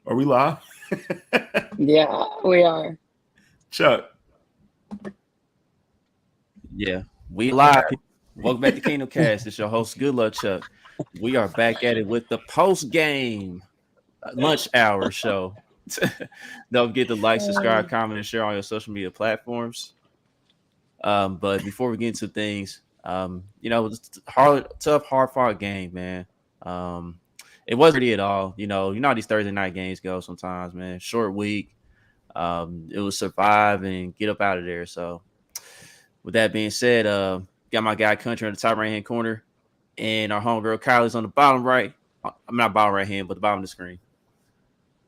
Are we live? Yeah, we are. Chuck. Yeah, we live. Welcome back to Kingdom Cast. It's your host, Good Luck Chuck. We are back at it with the post game lunch hour show. Don't forget to like, subscribe, comment, and share on your social media platforms. But before we get into things, it's tough, hard fought game, man. Um, it wasn't pretty at all. You know how these Thursday night games go sometimes, man. Short week. It was survive and get up out of there. So with that being said, got my guy Country on the top right hand corner, and our homegirl Kylie's on the bottom right. I'm not bottom right hand, but the bottom of the screen.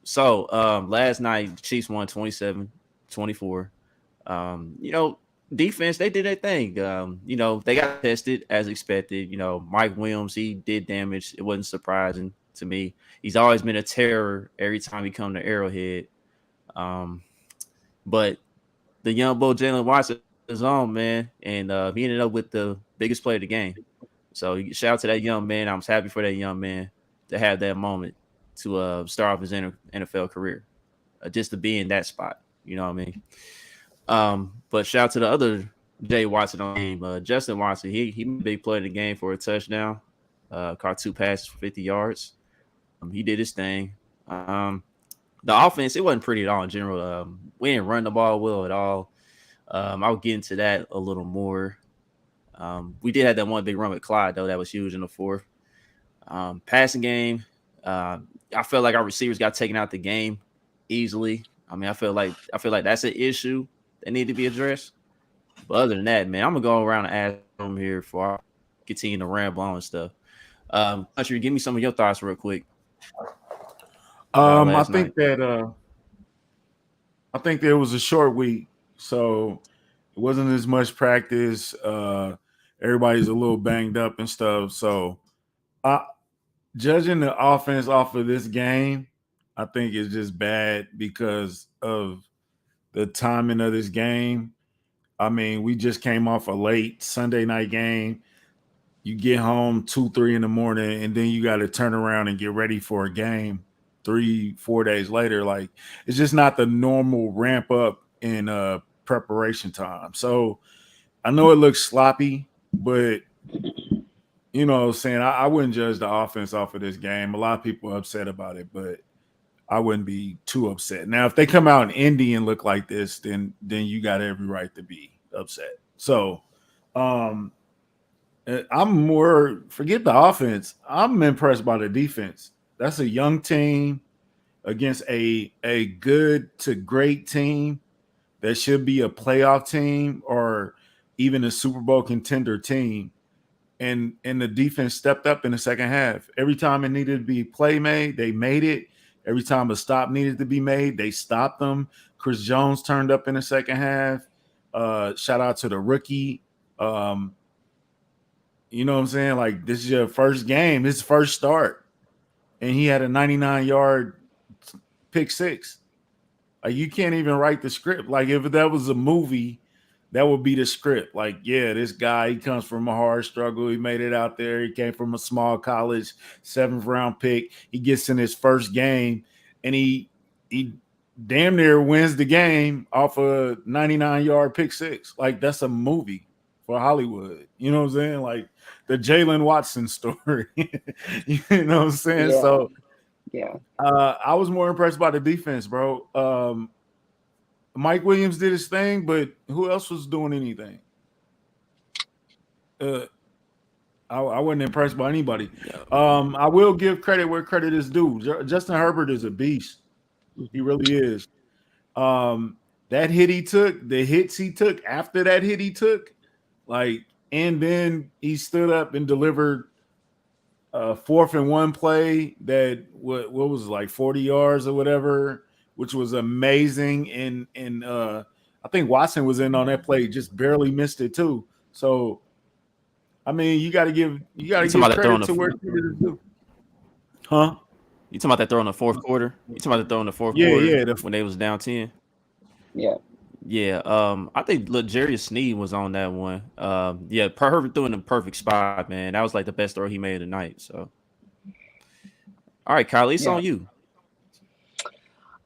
So last night, the Chiefs won 27-24. Defense, they did their thing. They got tested as expected. Mike Williams, he did damage. It wasn't surprising to me. He's always been a terror every time he come to Arrowhead. But the young bull Jalen Watson is on, man, and he ended up with the biggest play of the game. So shout out to that young man. I was happy for that young man to have that moment to start off his NFL career, just to be in that spot. You know what I mean? But shout out to the other Jay Watson on the game, Justin Watson. He made a big play in the game for a touchdown. Caught 2 passes for 50 yards. He did his thing. The offense, it wasn't pretty at all in general. We didn't run the ball well at all. I'll get into that a little more. We did have that one big run with Clyde, though. That was huge in the fourth. Passing game, I felt like our receivers got taken out the game easily. I mean, I feel like that's an issue that need to be addressed. But other than that, man, I'm going to go around and ask them here before I continue to ramble on and stuff. Country, give me some of your thoughts real quick. I think that it was a short week, so it wasn't as much practice. Everybody's a little banged up and stuff. So, judging the offense off of this game, I think is just bad because of the timing of this game. I mean, we just came off a late Sunday night game. You get home 2-3 in the morning, and then you got to turn around and get ready for a game 3-4 days later. Like, it's just not the normal ramp up in preparation time. So I know it looks sloppy, but you know what I'm saying, I wouldn't judge the offense off of this game. A lot of people are upset about it, but I wouldn't be too upset. Now, if they come out in Indy and look like this, then you got every right to be upset. So I'm more, forget the offense. I'm impressed by the defense. That's a young team against a good to great team that should be a playoff team or even a Super Bowl contender team. And the defense stepped up in the second half. Every time it needed to be play made, they made it. Every time a stop needed to be made, they stopped them. Chris Jones turned up in the second half. Shout out to the rookie. You know what I'm saying? Like, this is your first game, his first start. And he had a 99-yard pick six. Like, you can't even write the script. Like, if that was a movie, that would be the script. Like, yeah, this guy, he comes from a hard struggle. He made it out there. He came from a small college, 7th round pick. He gets in his first game, and he damn near wins the game off a 99-yard pick six. Like, that's a movie for Hollywood. You know what I'm saying? Like the Jalen Watson story. You know what I'm saying? Yeah. So, Yeah. I was more impressed by the defense, bro. Mike Williams did his thing, but who else was doing anything? I wasn't impressed by anybody. I will give credit where credit is due. Justin Herbert is a beast. He really is. That hit he took, the hits he took after that hit he took, like, and then he stood up and delivered a 4th and 1 play that what was it, like 40 yards or whatever, which was amazing. And I think Watson was in on that play, just barely missed it too. So, I mean, you got to give credit to where credit is due. Huh? You talking about that throw in the fourth quarter? You talking about the throw in the fourth quarter? Yeah, when they was down 10. Yeah. Yeah, I think Jarius Sneed was on that one. Yeah, Herbert threw in the perfect spot, man. That was like the best throw he made tonight. So, all right, Kylie, it's on you.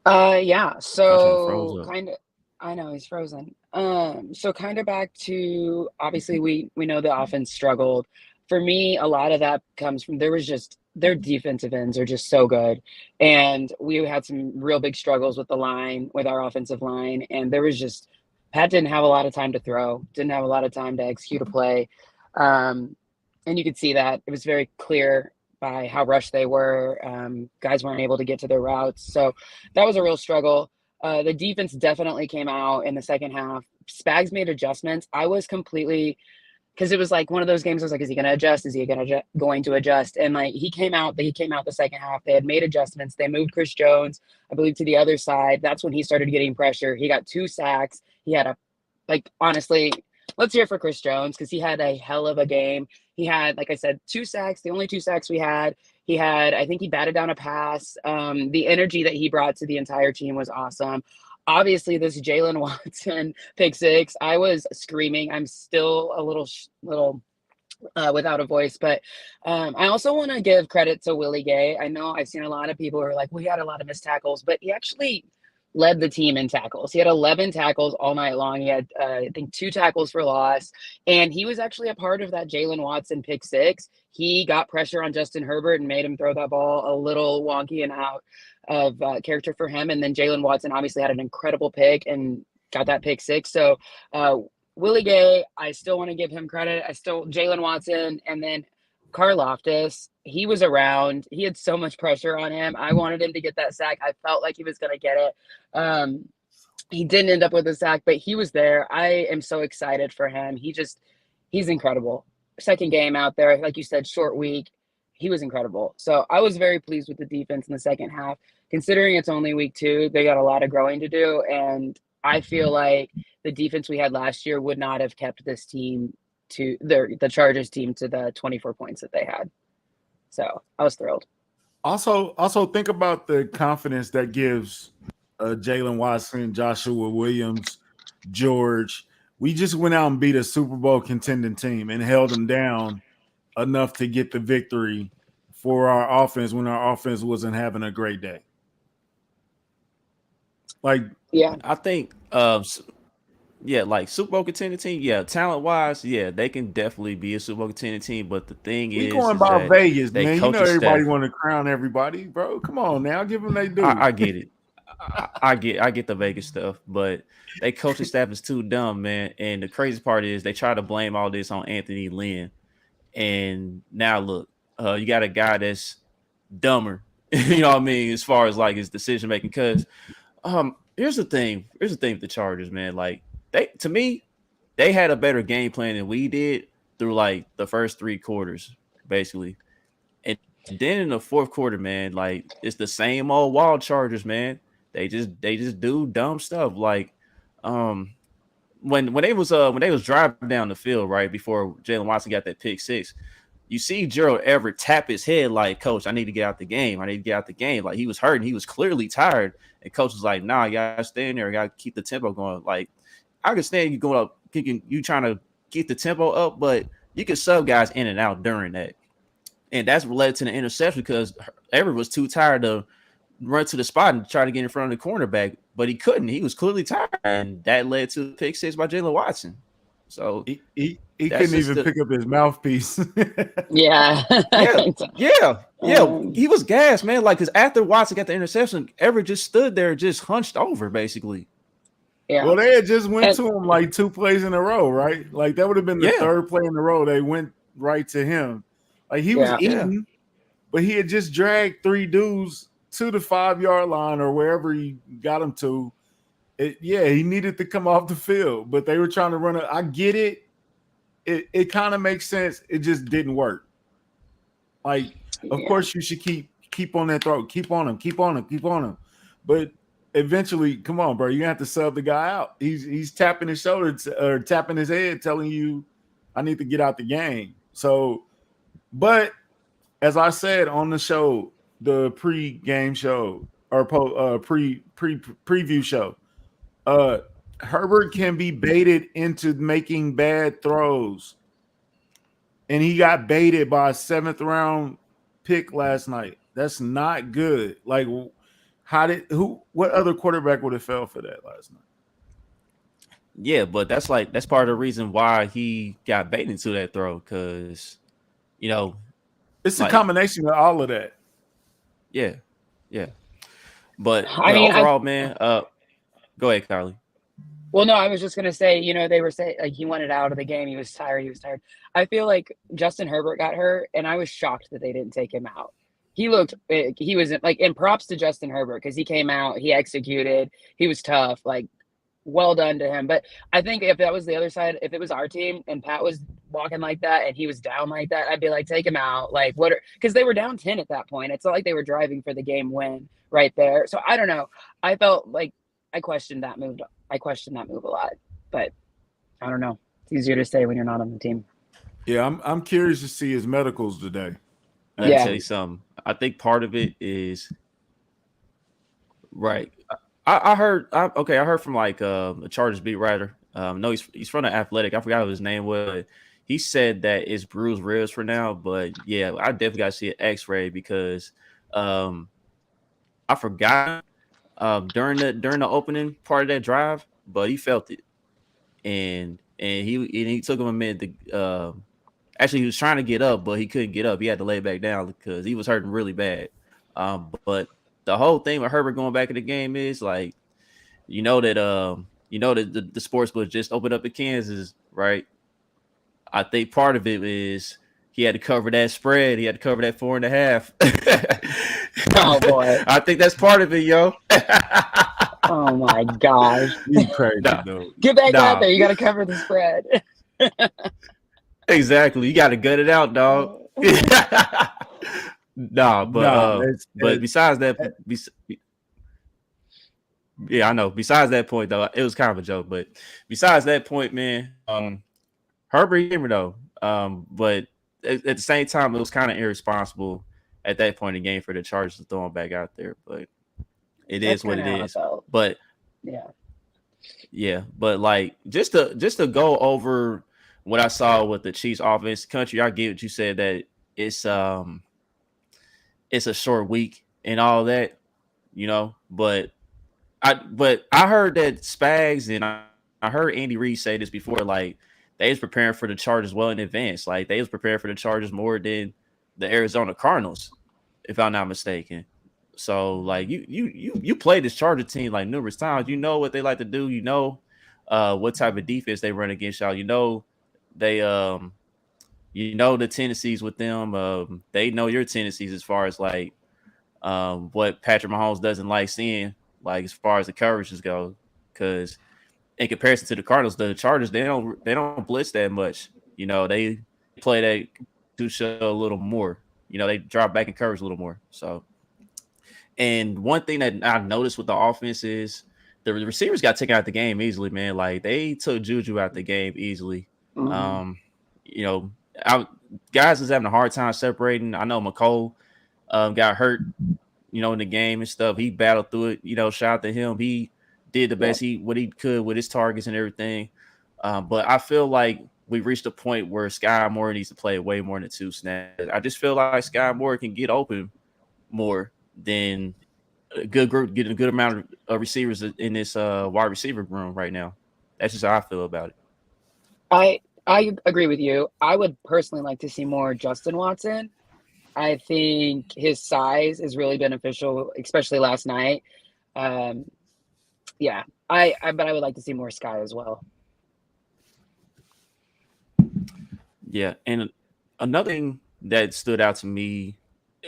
Yeah. Coach on froze So up. kind of, I know he's frozen. So kind of back to obviously we know the offense struggled. For me, a lot of that comes from there was just their defensive ends are just so good, and we had some real big struggles with the line with our offensive line, and there was just Pat didn't have a lot of time to throw, didn't have a lot of time to execute a play, um, and you could see that it was very clear by how rushed they were. Guys weren't able to get to their routes, so that was a real struggle. The defense definitely came out in the second half. Spags made adjustments. I was completely because it was like one of those games. I was like, is he going to adjust? Is he going to adjust? And like he came out. He came out the second half. They had made adjustments. They moved Chris Jones, I believe, to the other side. That's when he started getting pressure. He got 2 sacks. He had a like honestly. Let's hear for Chris Jones because he had a hell of a game. He had, like I said, 2 sacks. The only 2 sacks we had. He had, I think he batted down a pass. The energy that he brought to the entire team was awesome. Obviously, this Jalen Watson pick six, I was screaming. I'm still a little without a voice, but I also want to give credit to Willie Gay. I know I've seen a lot of people who are like, well, he had a lot of missed tackles, but he actually led the team in tackles. He had 11 tackles all night long. He had, I think, 2 tackles for loss, and he was actually a part of that Jalen Watson pick six. He got pressure on Justin Herbert and made him throw that ball a little wonky and out of character for him. And then Jalen Watson obviously had an incredible pick and got that pick six. So Willie Gay, I still want to give him credit. I still Jalen Watson, and then Karlaftis. He was around. He had so much pressure on him. I wanted him to get that sack. I felt like he was going to get it. Um, he didn't end up with a sack, but he was there. I am so excited for him. He's incredible. Second game out there, like you said, short week. He was incredible. So I was very pleased with the defense in the second half. Considering it's only week 2, they got a lot of growing to do, and I feel like the defense we had last year would not have kept this team to the Chargers team to the 24 points that they had. So I was thrilled. Also think about the confidence that gives Jalen Watson, Joshua Williams, George. We just went out and beat a Super Bowl contending team and held them down enough to get the victory for our offense when our offense wasn't having a great day. Like, Yeah, I think yeah, like Super Bowl contending team, yeah, talent wise, yeah, they can definitely be a Super Bowl contending team. But the thing we is going by that Vegas, they man. You know coaching everybody staff. want to crown everybody, bro. Come on now, give them they do. I get it. I get the Vegas stuff, but they coaching staff is too dumb, man. And the crazy part is they try to blame all this on Anthony Lynn. And now look, you got a guy that's dumber, you know what I mean, as far as like his decision making. Because here's the thing. Here's the thing with the Chargers, man. Like to me, they had a better game plan than we did through like the first 3 quarters, basically. And then in the fourth quarter, man, like it's the same old wild Chargers, man. They just do dumb stuff. Like when they was driving down the field right before Jalen Watson got that pick six, you see Gerald Everett tap his head like, Coach, I need to get out the game. I need to get out the game. Like he was hurting. He was clearly tired. And Coach was like, nah, you gotta stay in there. You gotta keep the tempo going. Like I understand you going up, you trying to get the tempo up, but you can sub guys in and out during that. And that's what led to the interception because Everett was too tired to run to the spot and try to get in front of the cornerback, but he couldn't. He was clearly tired, and that led to the pick six by Jalen Watson. So He that's couldn't just even pick up his mouthpiece. yeah, yeah. He was gassed, man. Like, because after Watson got the interception, Everett just stood there, just hunched over, basically. yeah. Well, they had just went to him like 2 plays in a row, right? Like that would have been the Yeah. third play in a row. They went right to him. Like he was eating, but he had just dragged 3 dudes to the 5-yard line or wherever he got them to. He needed to come off the field, but they were trying to run it. I get it. It kind of makes sense. It just didn't work. Like, of course, you should keep on that throat. Keep on him. But eventually, come on, bro. You're going to have to sub the guy out. He's tapping his shoulder or tapping his head, telling you, I need to get out the game. So, but as I said on the show, the pre-game show or preview show, Herbert can be baited into making bad throws. And he got baited by a 7th round pick last night. That's not good. Like What other quarterback would have fell for that last night? Yeah, but that's part of the reason why he got baited into that throw, because you know, It's a like combination of all of that. yeah, yeah. But I mean, overall, man, go ahead, Carly. well, no, I was just gonna say, they were saying like he wanted out of the game. He was tired. He was tired. I feel like Justin Herbert got hurt, and I was shocked that they didn't take him out. He was like, and props to Justin Herbert because he came out, he executed, he was tough. Like, well done to him. But I think if that was the other side, if it was our team and Pat was walking like that and he was down like that, I'd be like, take him out. Like, because they were down 10 at that point. It's not like they were driving for the game win right there. So I don't know. I felt like I questioned that move. I questioned that move a lot, but I don't know. It's easier to say when you're not on the team. Yeah, I'm curious to see his medicals today. Let me tell you something. I think part of it is right. I heard from like a Chargers beat writer. No, he's from the Athletic. I forgot what his name was. He said that it's bruised ribs for now, but yeah, I definitely got to see an X-ray because I forgot during the opening part of that drive, but he felt it, and he took him a minute to actually he was trying to get up, but he couldn't get up. He had to lay back down because he was hurting really bad. But the whole thing with Herbert going back in the game is like, that the sports book just opened up in Kansas, right? I think part of it is he had to cover that spread. He had to cover that 4.5. Oh boy. I think that's part of it, yo. Oh my gosh. You crazy, dude. Get back out there. You got to cover the spread. Exactly. You got to gut it out, dog. But besides that, yeah, I know. Besides that point, though, it was kind of a joke. But besides that point, man, Herbert hit me though. But at the same time, it was kind of irresponsible at that point in the game for the Chargers to throw him back out there. But is what it is. But yeah. But like just to go over what I saw with the Chiefs offense, country, I get what you said that it's a short week and all that, but I heard that Spags and I heard Andy Reid say this before, like they was preparing for the Chargers well in advance. Like they was preparing for the Chargers more than the Arizona Cardinals, if I'm not mistaken. So like you played this Charger team like numerous times. You know what they like to do. You know what type of defense they run against y'all. You know they the tendencies with them. They know your tendencies as far as like what Patrick Mahomes doesn't like seeing, like as far as the coverages go. Because in comparison to the Cardinals, the Chargers they don't blitz that much. They play that to show a little more. They drop back in coverage a little more. So, and one thing that I noticed with the offense is the receivers got taken out the game easily, man. Like they took Juju out the game easily. Mm-hmm. Guys was having a hard time separating. I know McCole got hurt, in the game and stuff. He battled through it. Shout out to him. He did the best what he could with his targets and everything. But I feel like we reached a point where Sky Moore needs to play way more than 2 snaps. I just feel like Sky Moore can get open more than a good group, getting a good amount of receivers in this wide receiver room right now. That's just how I feel about it. I agree with you. I would personally like to see more Justin Watson. I think his size is really beneficial, especially last night. Yeah, but I would like to see more Sky as well. Yeah, and another thing that stood out to me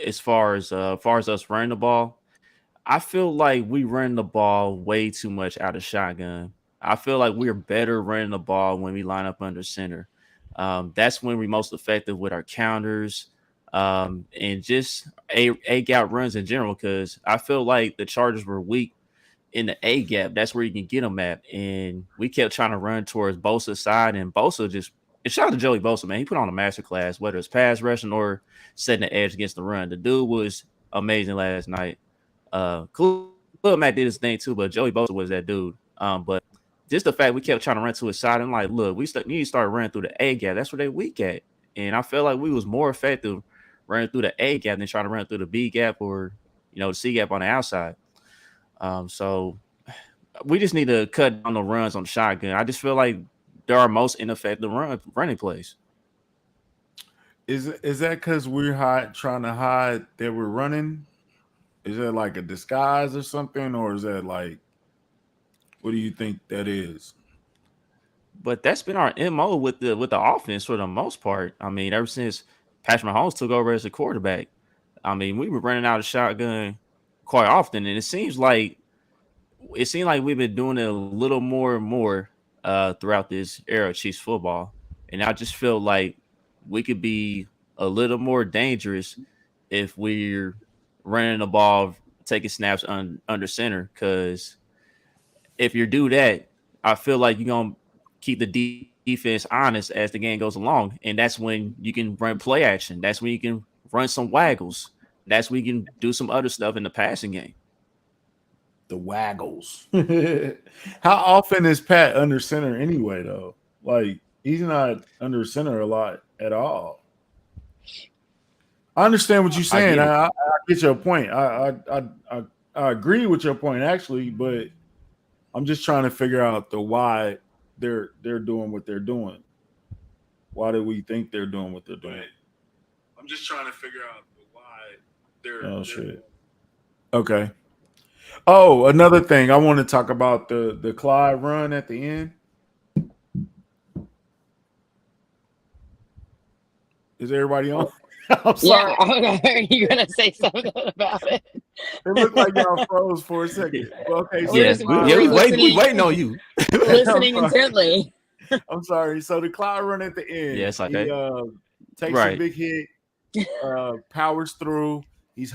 as far as us running the ball, I feel like we run the ball way too much out of shotgun. I feel like we're better running the ball when we line up under center. That's when we're most effective with our counters and just A gap runs in general. Because I feel like the Chargers were weak in the A gap. That's where you can get them at. And we kept trying to run towards Bosa's side, and Bosa just. And shout out to Joey Bosa, man. He put on a masterclass, whether it's pass rushing or setting the edge against the run. The dude was amazing last night. Cool. Matt did his thing too, but Joey Bosa was that dude. But just the fact we kept trying to run to his side, and like, look, we need to start running through the A gap. That's where they weak at. And I feel like we was more effective running through the A gap than trying to run through the B gap or the C gap on the outside. So we just need to cut down the runs on the shotgun. I just feel like they're our most ineffective running plays. Is that because trying to hide that we're running? Is that like a disguise or something, or is that like what do you think that is? But that's been our MO with the offense for the most part. I mean, ever since Patrick Mahomes took over as a quarterback, I mean, we were running out of shotgun quite often, and it seemed like we've been doing it a little more and more throughout this era of Chiefs football. And I just feel like we could be a little more dangerous if we're running the ball, taking snaps under center. Because if you do that, I feel like you're gonna keep the defense honest as the game goes along, and that's when you can run play action. That's when you can run some waggles. That's when you can do some other stuff in the passing game. The waggles. How often is Pat under center anyway, though? Like he's not under center a lot at all. I understand what you're saying. I get your point. I agree with your point actually, but I'm just trying to figure out the why they're doing what they're doing. Why do we think they're doing what they're doing? I'm just trying to figure out the why they're. Oh shit. Okay. Oh, another thing I want to talk about the Clyde run at the end. Is everybody on? I'm sorry. Yeah, you're gonna say something about it. It looked like y'all froze for a second. Okay, so we waiting on you. Listening intently. I'm sorry. So the Clyde run at the end. Yes, okay. He takes a big hit, powers through. He's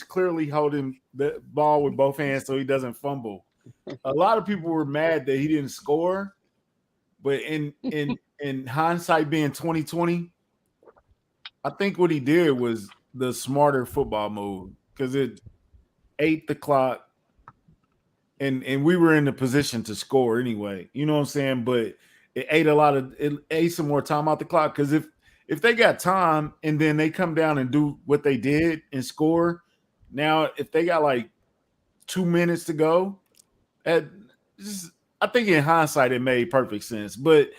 clearly holding the ball with both hands so he doesn't fumble. A lot of people were mad that he didn't score, but in hindsight being 2020, I think what he did was the smarter football move because it ate the clock and we were in the position to score anyway. You know what I'm saying? But it ate some more time out the clock because if they got time and then they come down and do what they did and score, now if they got like 2 minutes to go, I think in hindsight it made perfect sense. But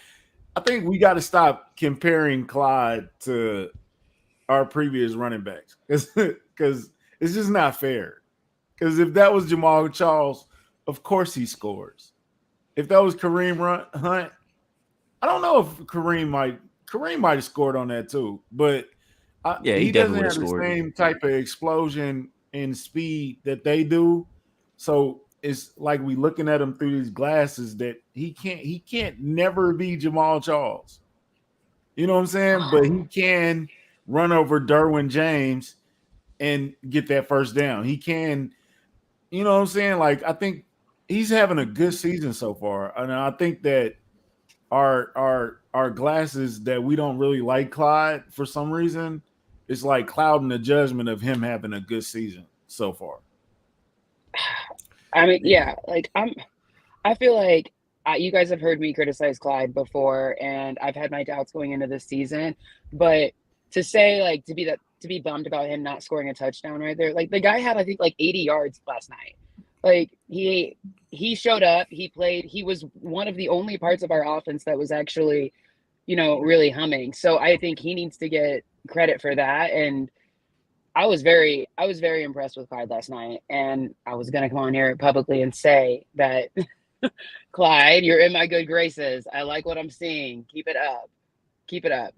I think we got to stop comparing Clyde to our previous running backs because it's just not fair. Because if that was Jamal Charles, of course he scores. If that was Kareem Hunt, I don't know if Kareem might have scored on that too, but he doesn't have the same type of explosion and speed that they do. So it's like we looking at him through these glasses that he can't never be Jamal Charles. You know what I'm saying? But he can run over Derwin James and get that first down. He can, you know what I'm saying? Like I think he's having a good season so far, and I think that our glasses that we don't really like Clyde for some reason, it's like clouding the judgment of him having a good season so far. I mean, yeah, like I feel like you guys have heard me criticize Clyde before, and I've had my doubts going into this season. But to say like to be bummed about him not scoring a touchdown right there, like the guy had I think like 80 yards last night. Like he showed up, he played, he was one of the only parts of our offense that was actually, really humming. So I think he needs to get credit for that. And I was very impressed with Clyde last night. And I was going to come on here publicly and say that Clyde, you're in my good graces. I like what I'm seeing. Keep it up. Keep it up.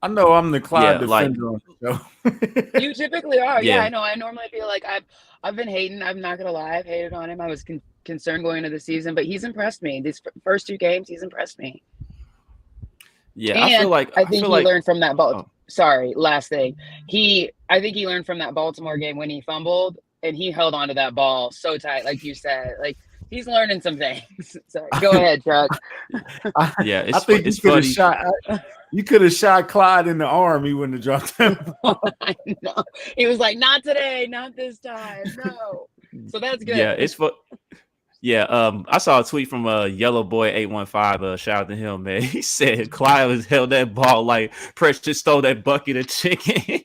I know I'm the Clyde defender on the show. You typically are. Yeah, I know. I normally feel like I've been hating. I'm not going to lie. I've hated on him. I was concerned going into the season, but he's impressed me. These first 2 games, he's impressed me. Yeah, and I think he learned from that ball. Oh. Sorry, last thing. I think he learned from that Baltimore game when he fumbled, and he held onto that ball so tight, like you said. Like he's learning some things. Sorry, go ahead, Chuck. Yeah, I think you could have shot. You could have shot Clyde in the arm. He wouldn't have dropped him. I know. He was like, "Not today, not this time, no." So that's good. Yeah, it's for. Yeah, I saw a tweet from Yellow Boy 815. Shout out to him, man. He said Clyde was held that ball like Precious stole that bucket of chicken.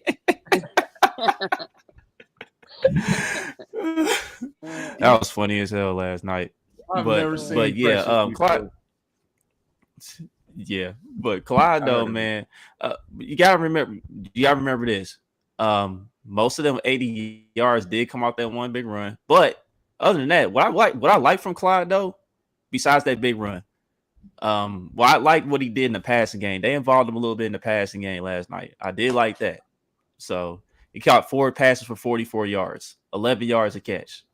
That was funny as hell last night. I've never seen yeah, Precious Clyde. before. Yeah, but Clyde though, man, you gotta remember this. Most of them 80 yards did come out that one big run, but other than that, what I like from Clyde though, besides that big run, I like what he did in the passing game. They involved him a little bit in the passing game last night. I did like that. So he caught 4 passes for 44 yards, 11 yards a catch.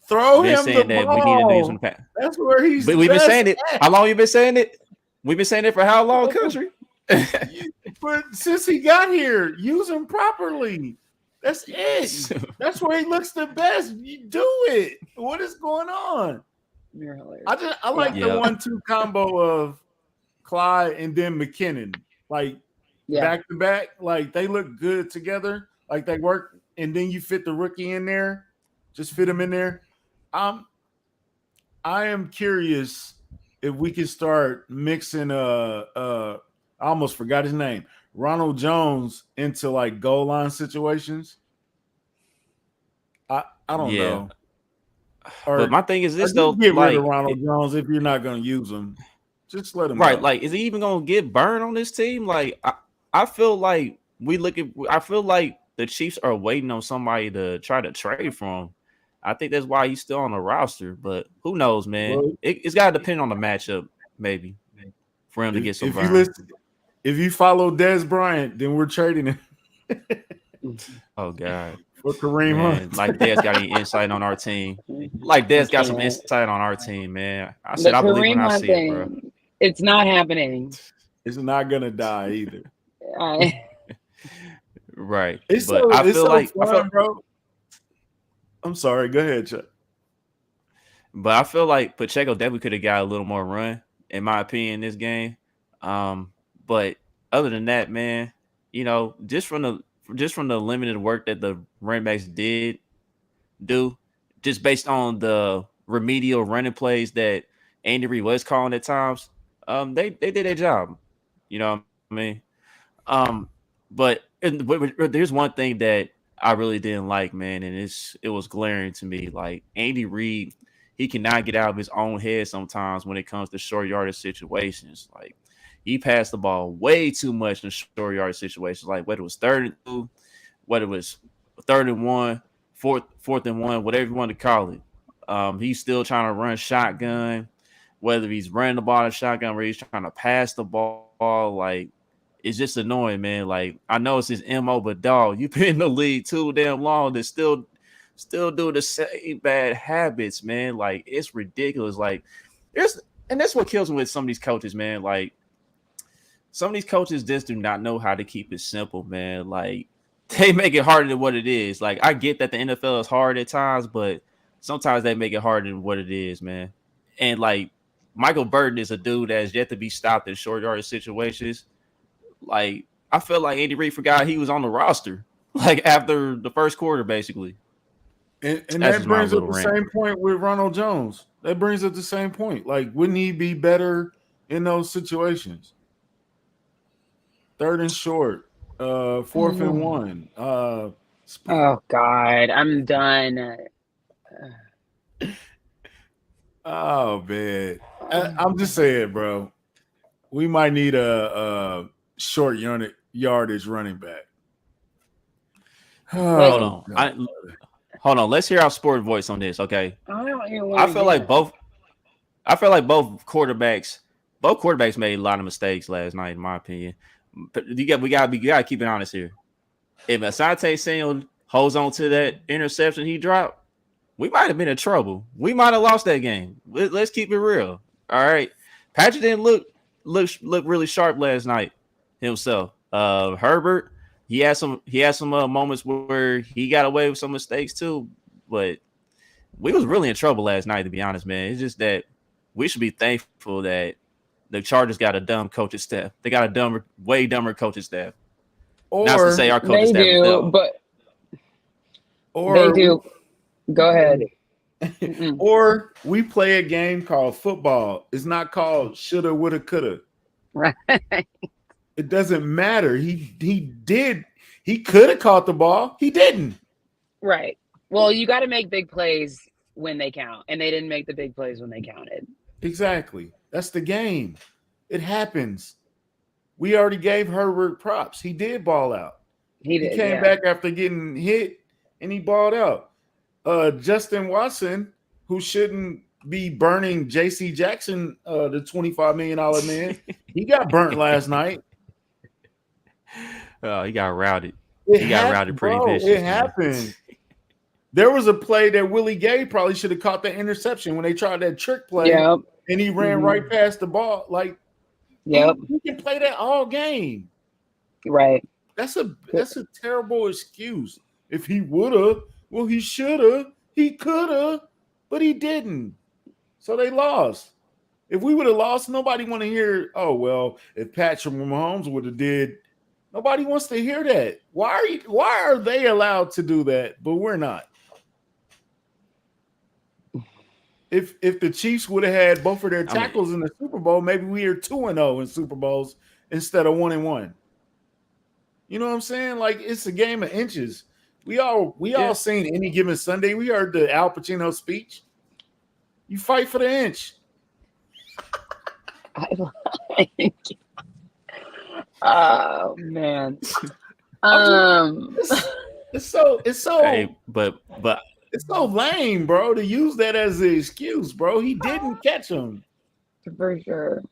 Throw him the ball. We need to use him. That's where he's. But we've been saying it. How long you been saying it? We've been saying it for how long, country? But since he got here, use him properly. That's it. That's where he looks the best. You do it. What is going on? You're hilarious. I like the 1-2 combo of Clyde and then McKinnon, like back to back. Like they look good together. Like they work, and then you fit the rookie in there. Just fit him in there. I am curious if we can start mixing I almost forgot his name, Ronald Jones, into like goal line situations. I don't know. But my thing is this though, get rid of Ronald Jones if you're not going to use him. Just let him go. Like, is he even going to get burned on this team? Like, I feel like I feel like the Chiefs are waiting on somebody to try to trade for him. I think that's why he's still on the roster, but who knows, man? Well, it's got to depend on the matchup, maybe, for him to get some burn. If you follow Dez Bryant, then we're trading him. Oh, God. For Kareem Hunt. Like Dez got any insight on our team. Like Dez got some insight on our team, man. I said I believe when I see it, bro. It's not happening. It's not going to die either. Right. It's but I feel fun, bro. I'm sorry. Go ahead, Chuck. But I feel like Pacheco definitely could have got a little more run, in my opinion, in this game. But other than that, man, you know, just from the limited work that the running backs did do, just based on the remedial running plays that Andy Reid was calling at times, they did their job. You know what I mean? But there's one thing that I really didn't like, man, and it was glaring to me. Like Andy Reid, he cannot get out of his own head sometimes when it comes to short yardage situations. Like he passed the ball way too much in short yardage situations. Like whether it was 3rd and 2, whether it was 3rd and 1, 4th and 1, whatever you want to call it. He's still trying to run shotgun, whether he's running the ball in shotgun or he's trying to pass the ball. Like it's just annoying, man. Like I know it's his MO, but dog, you've been in the league too damn long to still do the same bad habits, man. Like it's ridiculous. Like and that's what kills me with some of these coaches, man. Like some of these coaches just do not know how to keep it simple, man. Like they make it harder than what it is. Like I get that the NFL is hard at times, but sometimes they make it harder than what it is, man. And like Michael Burton is a dude that has yet to be stopped in short yardage situations. Like I feel like Andy Reid forgot he was on the roster, like after the first quarter, basically. And that brings up the same point with Ronald Jones. That brings up the same point. Like, wouldn't he be better in those situations? 3rd and short, 4th and 1. Oh God, I'm done. Oh man, I'm just saying, bro. We might need a short yardage running back. Hold on. Let's hear our sport voice on this, okay? I feel like both quarterbacks made a lot of mistakes last night, in my opinion. But we gotta keep it honest here. If Asante Samuel holds on to that interception he dropped, we might have been in trouble. We might have lost that game. Let's keep it real. All right. Patrick didn't look really sharp last night himself. Herbert, he had some moments where he got away with some mistakes too, but we was really in trouble last night, to be honest, man. It's just that we should be thankful that the Chargers got a dumb coaching staff. They got a way dumber coaching staff. Or not to say our coaching staff is dumb. They do. Go ahead. Or we play a game called football. It's not called shoulda, woulda, coulda. Right. It doesn't matter. He could have caught the ball. He didn't. Right. Well, you got to make big plays when they count, and they didn't make the big plays when they counted. Exactly. That's the game. It happens. We already gave Herbert props. He did ball out. He He did, came yeah. back after getting hit and he balled out. Justin Watson, who shouldn't be burning JC Jackson, the $25 million man, he got burnt last night. Oh, he got routed. It He got happened, routed pretty bro. vicious. It happened. There was a play that Willie Gay probably should have caught the interception when they tried that trick play, Yep. and he ran right past the ball. Like, Yep. you can play that all game. Right. That's a terrible excuse. If he woulda, well, he shoulda, he coulda, but he didn't. So they lost. If we would have lost, nobody want to hear, oh, well, if Patrick Mahomes would have did, nobody wants to hear that. Why are they allowed to do that, but we're not? If the Chiefs would have had both of their tackles in the Super Bowl, maybe we are 2-0 in Super Bowls instead of 1-1. You know what I'm saying? Like, it's a game of inches. We all seen Any Given Sunday. We heard the Al Pacino speech. You fight for the inch. Oh man. It's so Hey, but it's so lame, bro, to use that as an excuse, bro. He didn't catch him. For sure.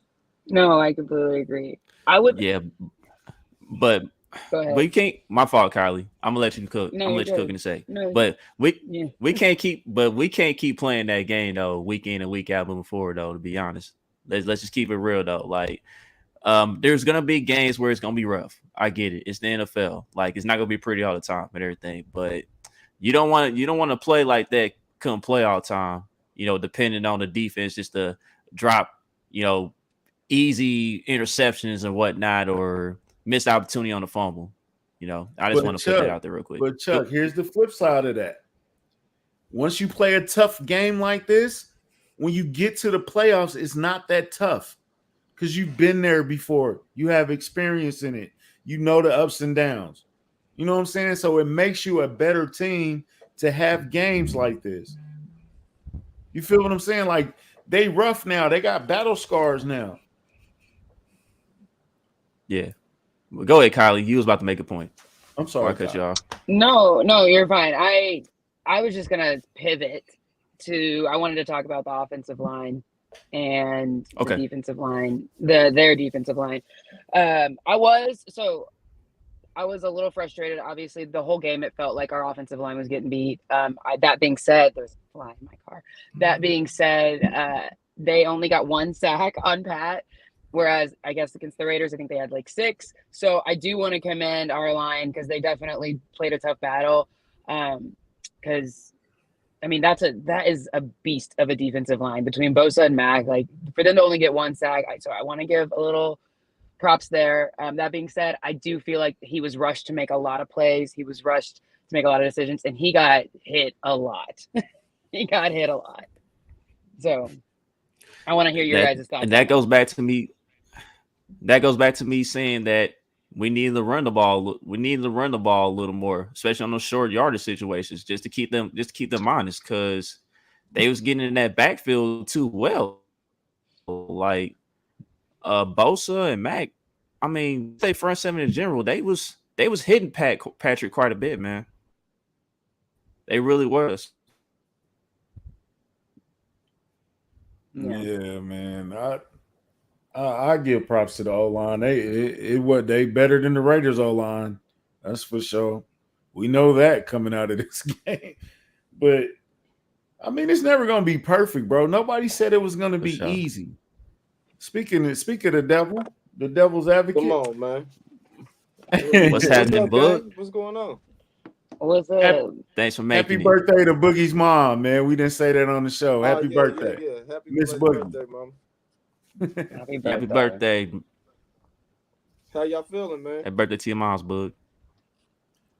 No, I completely agree. I would. yeah, but Go ahead. But you can't. My fault, Kylie. I'm gonna let you cook. No, I'm gonna let you're you cook good. in a sec. No, But we yeah. can't keep playing that game though, week in and week out moving forward though. To be honest, let's just keep it real though. Like, there's gonna be games where it's gonna be rough. I get it. It's the NFL. Like, it's not gonna be pretty all the time and everything. But you don't want to play like that. Come play all the time. Depending on the defense, just to drop, easy interceptions and whatnot, or missed opportunity on the fumble. I just want to put that out there real quick. But Chuck, here's the flip side of that. Once you play a tough game like this, when you get to the playoffs, it's not that tough because you've been there before. You have experience in it. You know the ups and downs. You know what I'm saying? So it makes you a better team to have games like this. You feel what I'm saying? Like, they rough now. They got battle scars now. Yeah. Well, go ahead, Kylie. You was about to make a point. I'm sorry. I cut you off. No, you're fine. I was just gonna pivot to. I wanted to talk about the offensive line and the defensive line, their defensive line. I was a little frustrated. Obviously, the whole game it felt like our offensive line was getting beat. That being said, there's a fly in my car. That being said, they only got one sack on Pat. Whereas I guess against the Raiders, I think they had like 6. So I do want to commend our line because they definitely played a tough battle. Because I mean that is a beast of a defensive line between Bosa and Mac. Like, for them to only get one sack, so I want to give a little props there. That being said, I do feel like he was rushed to make a lot of plays. He was rushed to make a lot of decisions, and he got hit a lot. He got hit a lot. So I want to hear your guys' thoughts. And that goes back to me. That goes back to me saying that we need to run the ball. We need to run the ball a little more, especially on those short yardage situations, just to keep them honest, because they was getting in that backfield too well. Like Bosa and Mac. I mean, say front seven in general, they was hitting Patrick quite a bit, man. They really was. Yeah, man. I give props to the O-line. They better than the Raiders O-line. That's for sure. We know that coming out of this game. But I mean, it's never gonna be perfect, bro. Nobody said it was gonna be easy. Speaking of the devil's advocate. Come on, man. What's happening, Bug? What's going on? What's up? Thanks for making Happy birthday to Boogie's mom, man. We didn't say that on the show. Happy birthday. Yeah. Happy Miss Boogie. birthday, Mom. Happy birthday. How y'all feeling, man? Happy birthday to your mom's, Bug.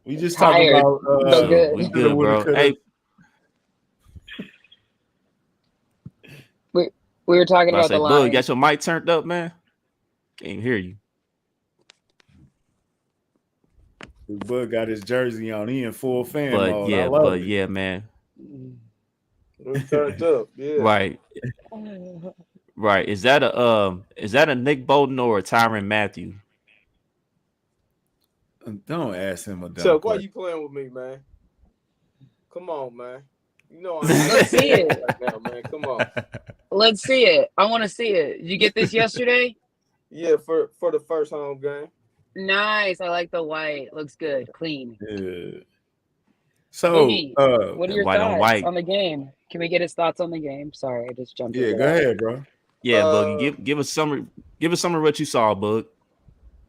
We just talked about good. We good, bro. Hey, we were talking about the line. Bug, you got your mic turned up, man. Can't even hear you. Bud got his jersey on. He in full fan mode. I love but it. yeah, man. We turned up. Yeah. Right. Right. Is that a Nick Bolton or a Tyrann Matthew? Don't ask him a dumb Chuck, why question. you playing with me, man? Come on, man. You know Let's see it. right now, man. Come on. Let's see it. I want to see it. Did you get this yesterday? Yeah, for the first home game. Nice. I like the white. Looks good. Clean. Yeah. So, Boogie, what are your white on thoughts white. on the game? Can we get his thoughts on the game? Sorry, I just jumped yeah, into go that. ahead, bro. Yeah, Boogie. Give us some of what you saw, Bug.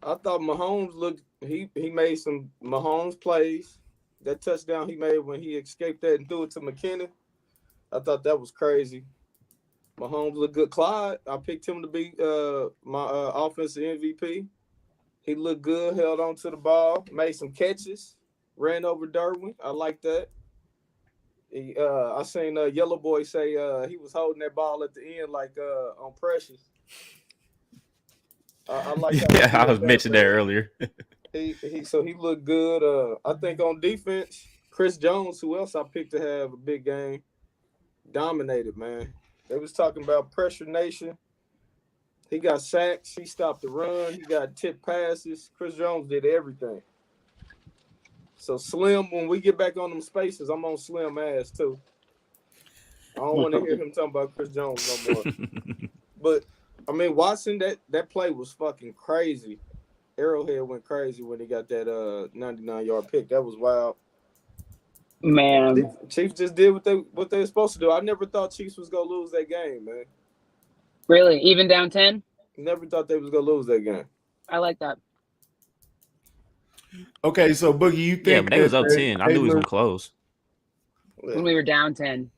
I thought Mahomes looked. He made some Mahomes plays. That touchdown he made when he escaped that and threw it to McKinnon, I thought that was crazy. Mahomes looked good. Clyde, I picked him to be my offensive MVP. He looked good, held on to the ball, made some catches, ran over Derwin. I like that. I seen Yellow Boy say he was holding that ball at the end like on Precious. I like how he Yeah, I did was mentioning that earlier. He looked good. I think on defense, Chris Jones, who else I picked to have a big game, dominated, man. They was talking about pressure nation. He got sacks. He stopped the run. He got tip passes. Chris Jones did everything. So Slim, when we get back on them spaces, I'm on Slim ass too. I don't want to hear him talking about Chris Jones no more. But I mean, Watson, that play was fucking crazy. Arrowhead went crazy when he got that 99-yard pick. That was wild. Man, Chiefs just did what they were supposed to do. I never thought Chiefs was gonna lose that game, man. really? Even down 10? Never thought they was gonna lose that game. I like that. Okay, so Boogie, you think Yeah, but they was up that 10. I knew he was gonna close. When we were down 10.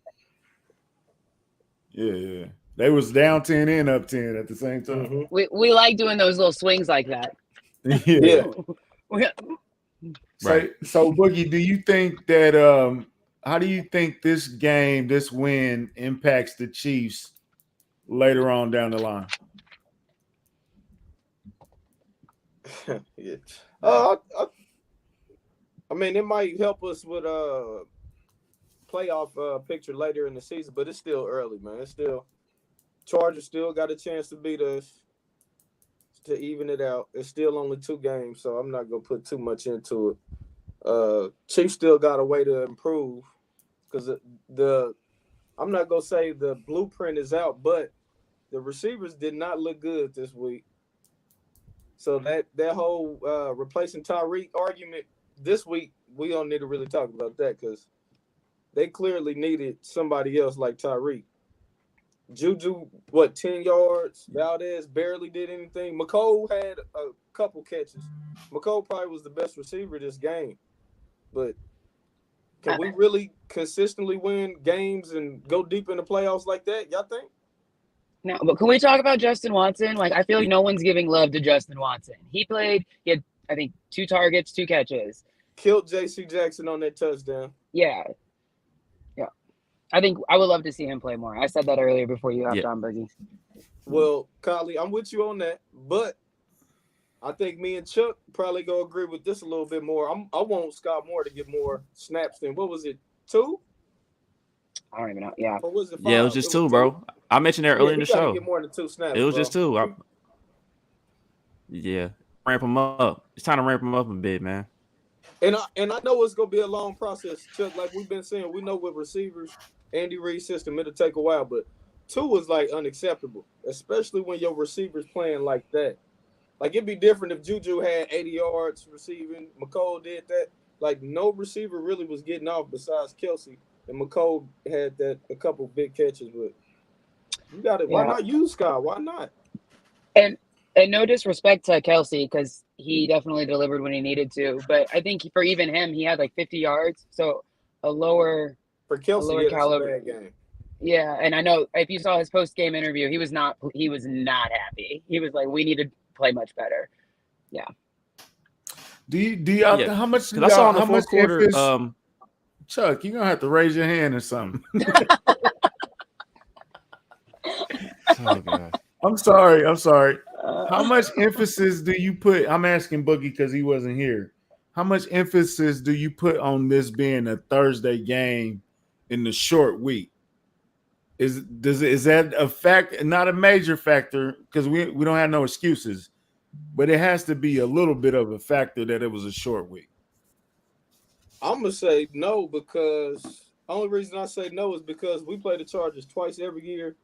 Yeah. They was down 10 and up 10 at the same time. Mm-hmm. We like doing those little swings like that. Yeah. Right. So Boogie, do you think that how do you think this game, this win impacts the Chiefs later on down the line? Yeah. I mean, it might help us with playoff picture later in the season, but it's still early, man. It's still Chargers still got a chance to beat us to even it out. It's still only 2 games, so I'm not gonna put too much into it. Chiefs still got a way to improve because I'm not gonna say the blueprint is out, but the receivers did not look good this week. So that whole replacing Tyreek argument this week, we don't need to really talk about that because they clearly needed somebody else like Tyreek. Juju, 10 yards? Valdez barely did anything. McCole had a couple catches. McCole probably was the best receiver this game. But can we really consistently win games and go deep in the playoffs like that, y'all think? No, but can we talk about Justin Watson? Like, I feel like no one's giving love to Justin Watson. He had, I think, 2 targets, 2 catches. Killed J.C. Jackson on that touchdown. Yeah. I think I would love to see him play more. I said that earlier before you hopped on, Boogie. Well, Kylie, I'm with you on that, but I think me and Chuck probably go agree with this a little bit more. I want Scott Moore to get more snaps than, what was it, 2? I don't even know. Yeah. Or was it 5? Yeah, it was just 2, bro. I mentioned that earlier in the show. Get more than 2 snaps. It was just 2. Ramp him up. It's time to ramp him up a bit, man. And I know it's gonna be a long process, Chuck. Like we've been saying, we know with receivers, Andy Reid's system, it'll take a while, but 2 is like unacceptable, especially when your receivers playing like that. Like it'd be different if Juju had 80 yards receiving, McCole did that. Like no receiver really was getting off besides Kelsey, and McCole had a couple big catches. But you got it. Why not use Scott? Why not? And no disrespect to Kelsey, because he definitely delivered when he needed to. But I think for even him, he had like 50 yards, so a lower caliber game. Yeah, and I know if you saw his post-game interview, he was not happy. He was like, "We need to play much better." Yeah. Do y'all how much? I saw in the fourth quarter. Chuck, you're gonna have to raise your hand or something. Oh God. I'm sorry. How much emphasis do you put? I'm asking Boogie because he wasn't here. how much emphasis do you put on this being a Thursday game in the short week? Is that a fact? Not a major factor because we don't have no excuses, but it has to be a little bit of a factor that it was a short week. I'm gonna say no because only reason I say no is because we play the Chargers twice every year,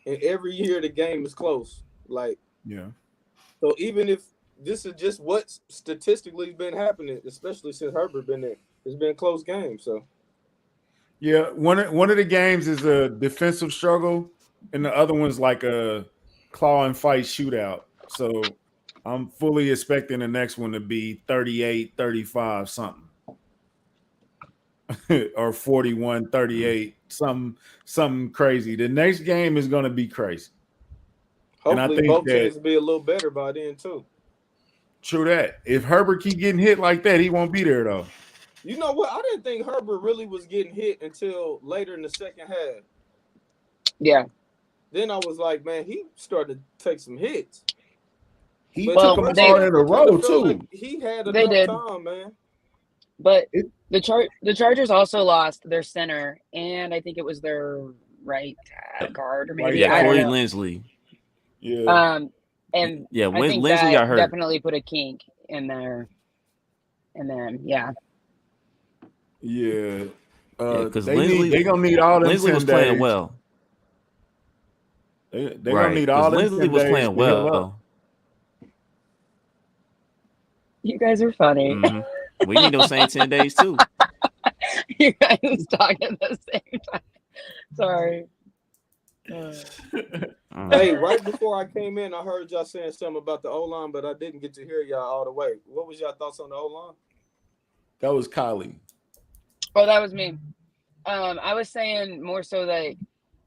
and every year the game is close. Like, yeah. So even if this is just what statistically has been happening, especially since Herbert been there, it's been a close game. So yeah, one of the games is a defensive struggle, and the other one's like a claw and fight shootout. So I'm fully expecting the next one to be 38-35 something. Or 41-38, something crazy. The next game is going to be crazy. hopefully and I think both that, teams will be a little better by then too. True that. If Herbert keep getting hit like that, he won't be there though. You know what? I didn't think Herbert really was getting hit until later in the second half. Yeah. Then I was like, man, he started to take some hits. He But took Well, them they- all in a it kinda row felt too. like he had They enough did. time, man. But It- the Chargers also lost their center, and I think it was their right guard or maybe. Yeah, I don't Corey know. Lindsley. Yeah. And Yeah, I think Lindsley that got hurt. definitely put a kink in there. And then, yeah. Yeah. Because They gonna need all them Lindsley 10 was playing days. well. They Right, gonna need all 'cause them 10 Lindsley was days playing to heal up. well. You guys are funny. Mhm. We need those same 10 days too. You guys talk at the same time. Sorry. Hey, right before I came in, I heard y'all saying something about the O-line, but I didn't get to hear y'all all the way. What was y'all thoughts on the O-line? That was Kylie. Oh, that was me. I was saying more so that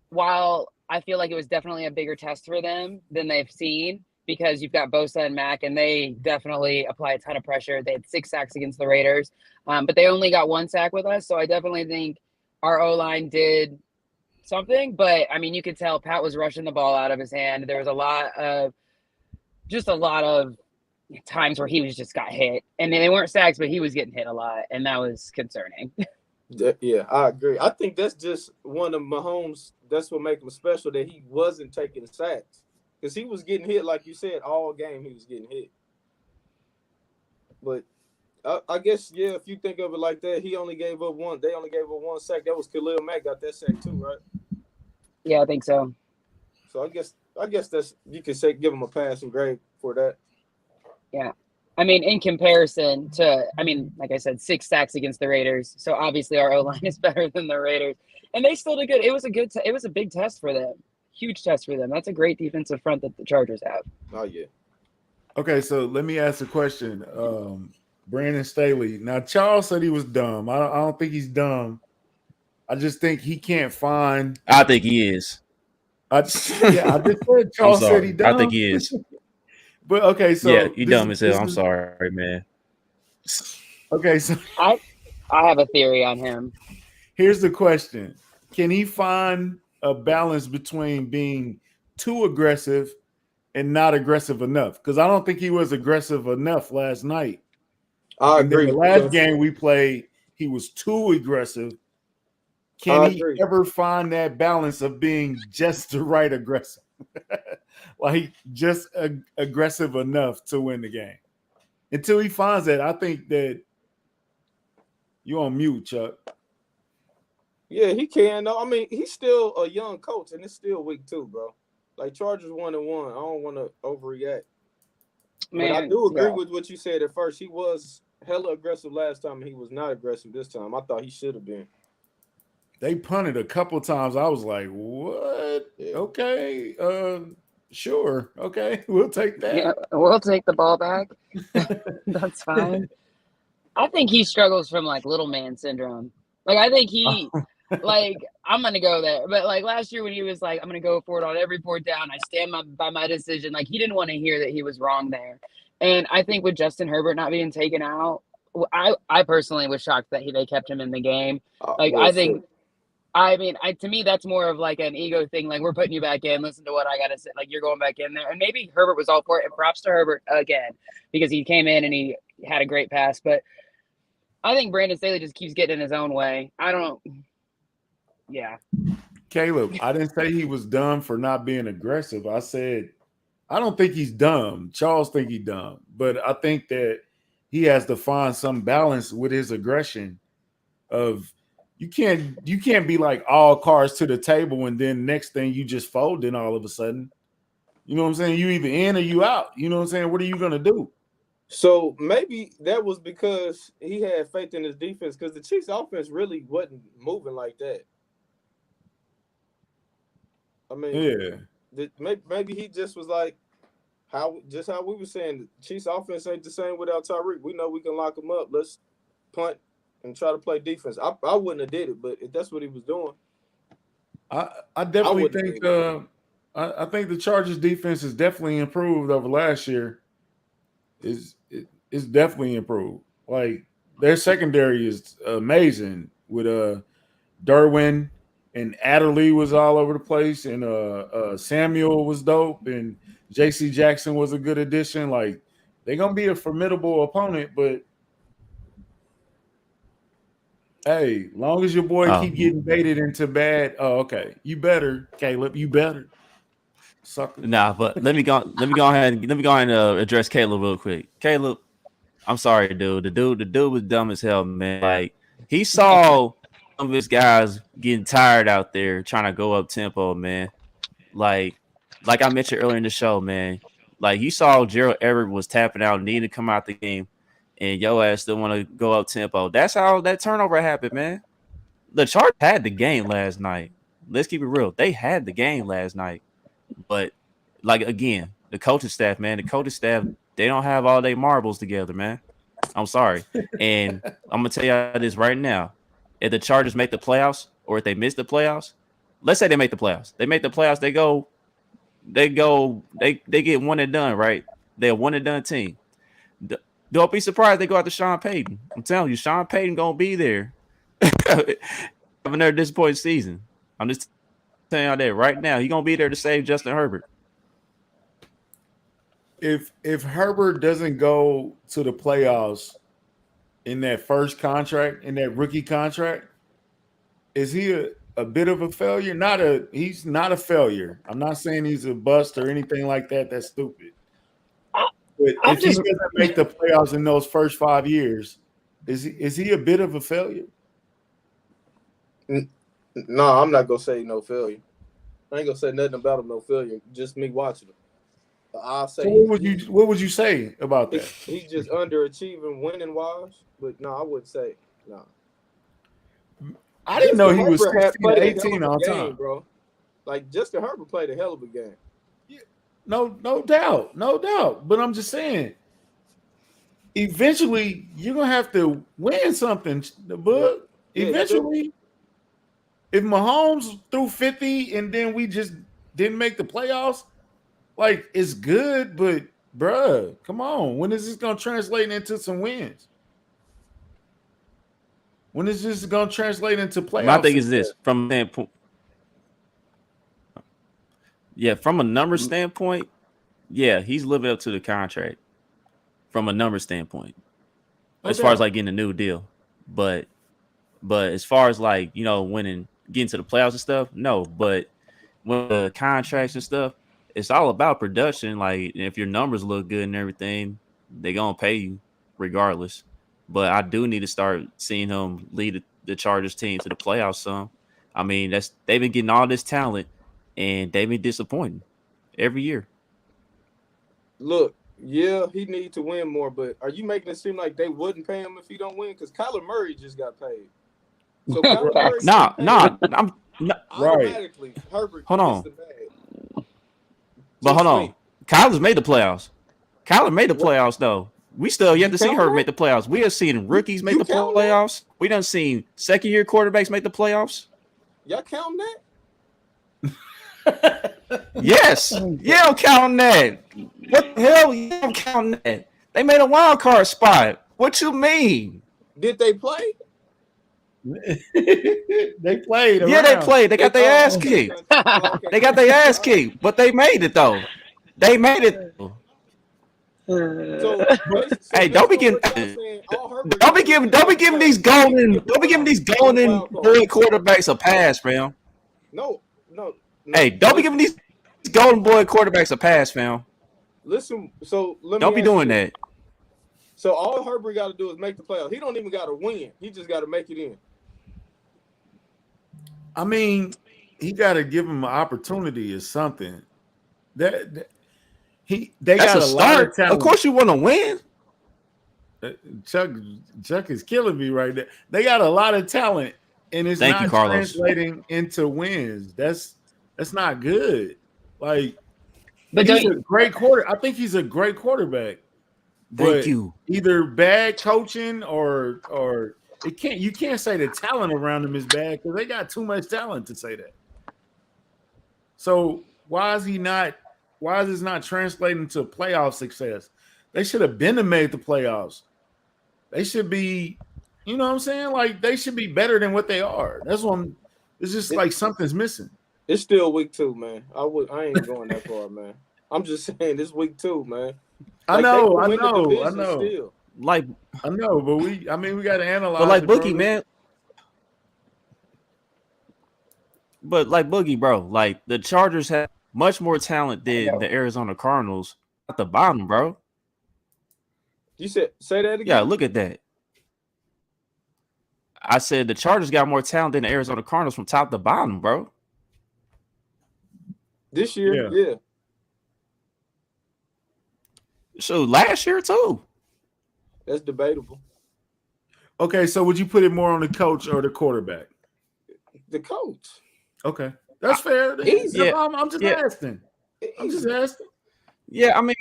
while I feel like it was definitely a bigger test for them than they've seen, because you've got Bosa and Mack, and they definitely apply a ton of pressure. They had 6 sacks against the Raiders, but they only got 1 sack with us. So I definitely think our O-line did something. But, I mean, you could tell Pat was rushing the ball out of his hand. There was a lot of times where he just got hit. And they weren't sacks, but he was getting hit a lot, and that was concerning. Yeah, I agree. I think that's just one of Mahomes. That's what makes him special, that he wasn't taking sacks. Because he was getting hit, like you said, all game he was getting hit. But I guess, yeah, if you think of it like that, he only gave up one. They only gave up 1 sack. That was Khalil Mack got that sack too, right? Yeah, I think so. So I guess that's, you can say, give him a passing grade for that. Yeah. I mean, in comparison to, like I said, 6 sacks against the Raiders. So obviously our O-line is better than the Raiders. And they still did good. It was a big test for them. Huge test for them. That's a great defensive front that the Chargers have. Oh, yeah. Okay, so let me ask a question. Brandon Staley. Now, Charles said he was dumb. I don't think he's dumb. I just think he can't find. I think he is. I just said Charles said he dumb. I think he is. But okay, so yeah, he dumb as hell. I'm sorry, man. Okay, so I have a theory on him. Here's the question: can he find a balance between being too aggressive and not aggressive enough? Because I don't think he was aggressive enough last night. I agree. The last game we played, he was too aggressive. Can he ever find that balance of being just the right aggressive? Like just aggressive enough to win the game. Until he finds that, I think that you're on mute, Chuck. Yeah, he can. No, I mean, he's still a young coach, and it's still week 2, bro. Like, Chargers 1-1. I don't want to overreact. Man, but I do agree with what you said at first. He was hella aggressive last time, and he was not aggressive this time. I thought he should have been. They punted a couple times. I was like, what? Yeah. Okay. Sure. Okay. We'll take that. Yeah, we'll take the ball back. That's fine. I think he struggles from like little man syndrome. Like, I think he, like, I'm going to go there. But like last year when he was like, I'm going to go for it on every 4th down, I stand by my decision. Like, he didn't want to hear that he was wrong there. And I think with Justin Herbert not being taken out, I personally was shocked that they kept him in the game. Like, to me, that's more of like an ego thing. Like, we're putting you back in. Listen to what I got to say. Like, you're going back in there. And maybe Herbert was all for it. And props to Herbert again, because he came in and he had a great pass. But I think Brandon Staley just keeps getting in his own way. I don't. Yeah. Caleb, I didn't say he was dumb for not being aggressive. I said I don't think he's dumb. Charles think he's dumb, but I think that he has to find some balance with his aggression. Of you can't be like all cards to the table, and then next thing you just fold in all of a sudden. You know what I'm saying? You either in or you out. You know what I'm saying? What are you gonna do? So maybe that was because he had faith in his defense, because the Chiefs' offense really wasn't moving like that. I mean, maybe he just was like how we were saying, the Chiefs' offense ain't the same without Tyreek. We know we can lock him up. Let's punt and try to play defense. I wouldn't have did it, but if that's what he was doing, I definitely think I think the Chargers defense is definitely improved over last year. It's definitely improved. Like their secondary is amazing with Derwin and Adderley was all over the place, and Samuel was dope, and J.C. Jackson was a good addition. Like they're gonna be a formidable opponent, but hey, long as your boy keep getting baited into bad, okay, you better, Caleb, you better. Sucker. Nah, but let me go ahead and address Caleb real quick. Caleb, I'm sorry, dude. The dude was dumb as hell, man. Like he saw some of his guys getting tired out there trying to go up tempo, man. Like I mentioned earlier in the show, man. Like you saw Gerald Everett was tapping out, needing to come out the game, and your ass still want to go up tempo. That's how that turnover happened, man. The Chargers had the game last night. Let's keep it real. They had the game last night. But like again, the coaching staff, man, they don't have all their marbles together, man. I'm sorry. And I'm gonna tell you this right now. If the Chargers make the playoffs or if they miss the playoffs, let's say they make the playoffs. They make the playoffs, they get one and done, right? They're a one and done team. Don't be surprised they go after Sean Payton. I'm telling you, Sean Payton gonna be there. Having another disappointing season. I'm just telling y'all that right now. He's gonna be there to save Justin Herbert. If Herbert doesn't go to the playoffs in that first contract, in that rookie contract, is he a bit of a failure? He's not a failure. I'm not saying he's a bust or anything like that. That's stupid. But if he doesn't make the playoffs in those first 5 years, is he a bit of a failure? No, I'm not gonna say no failure. I ain't gonna say nothing about him, no failure. Just me watching him. I'll say. So what would you say about that? He's just underachieving winning wise, but no, I wouldn't say no. I didn't know he was 16 to 18 all time, bro. Like Justin Herbert played a hell of a game. Yeah, no doubt. But I'm just saying, eventually you're gonna have to win something. But eventually, if Mahomes threw 50 and then we just didn't make the playoffs, like it's good, but bruh, come on. When is this gonna translate into some wins? When is this gonna translate into playoffs? My thing is this from a standpoint. Yeah, from a number standpoint, yeah, he's living up to the contract from a number standpoint. As far as like getting a new deal. But as far as like, winning, getting to the playoffs and stuff, no. But when the contracts and stuff, it's all about production. Like if your numbers look good and everything, they're gonna pay you regardless. But I do need to start seeing him lead the Chargers team to the playoffs some. I mean, they've been getting all this talent and they've been disappointing every year. Look, yeah, he needs to win more, but are you making it seem like they wouldn't pay him if he don't win? Because Kyler Murray just got paid. So Kyler Murray automatically Herbert hold on. gets the bag. But hold on. Kyler's made the playoffs. Kyler made the playoffs though. We still yet to see Herbert make the playoffs. We have seen rookies make the playoffs. We done seen second-year quarterbacks make the playoffs. Y'all counting that? Yes. Yeah, I'm counting that. What the hell? Yeah, I'm counting that. They made a wild card spot. What you mean? Did they play? They played. Yeah, they played. They got their ass kicked. They got their ass kicked, but they made it though. They made it. So hey, don't be giving these golden boy quarterbacks a pass, fam. No. Hey, don't be giving these golden boy quarterbacks a pass, fam. Listen, so let me don't be doing that. So all Herbert got to do is make the playoffs. He don't even got to win. He just got to make it in. I mean, he got to give him an opportunity or something. They That's got a lot of talent. Of course, you want to win. Chuck is killing me right there. They got a lot of talent, and it's not translating into wins. That's not good. Like, but he's a great quarter. I think he's a great quarterback. Thank you. Either bad coaching or you can't say the talent around him is bad because they got too much talent to say that. So why is this not translating to playoff success? They should have been to make the playoffs. They should be, you know what I'm saying? Like, they should be better than what they are. That's what it's just like something's missing. It's still week 2, man. I ain't going that far, man. I'm just saying this week 2, man. Like, I know. Still. Like, I know, but we got to analyze. But like Boogie, man. But like Boogie, bro, like the Chargers have much more talent than the Arizona Cardinals at the bottom, bro. You say that again? Yeah, look at that. I said the Chargers got more talent than the Arizona Cardinals from top to bottom, bro. This year, yeah. So last year too. That's debatable. Okay, so would you put it more on the coach or the quarterback? The coach. Okay, that's fair. Easy. I'm just asking. I'm just asking. Yeah, I mean,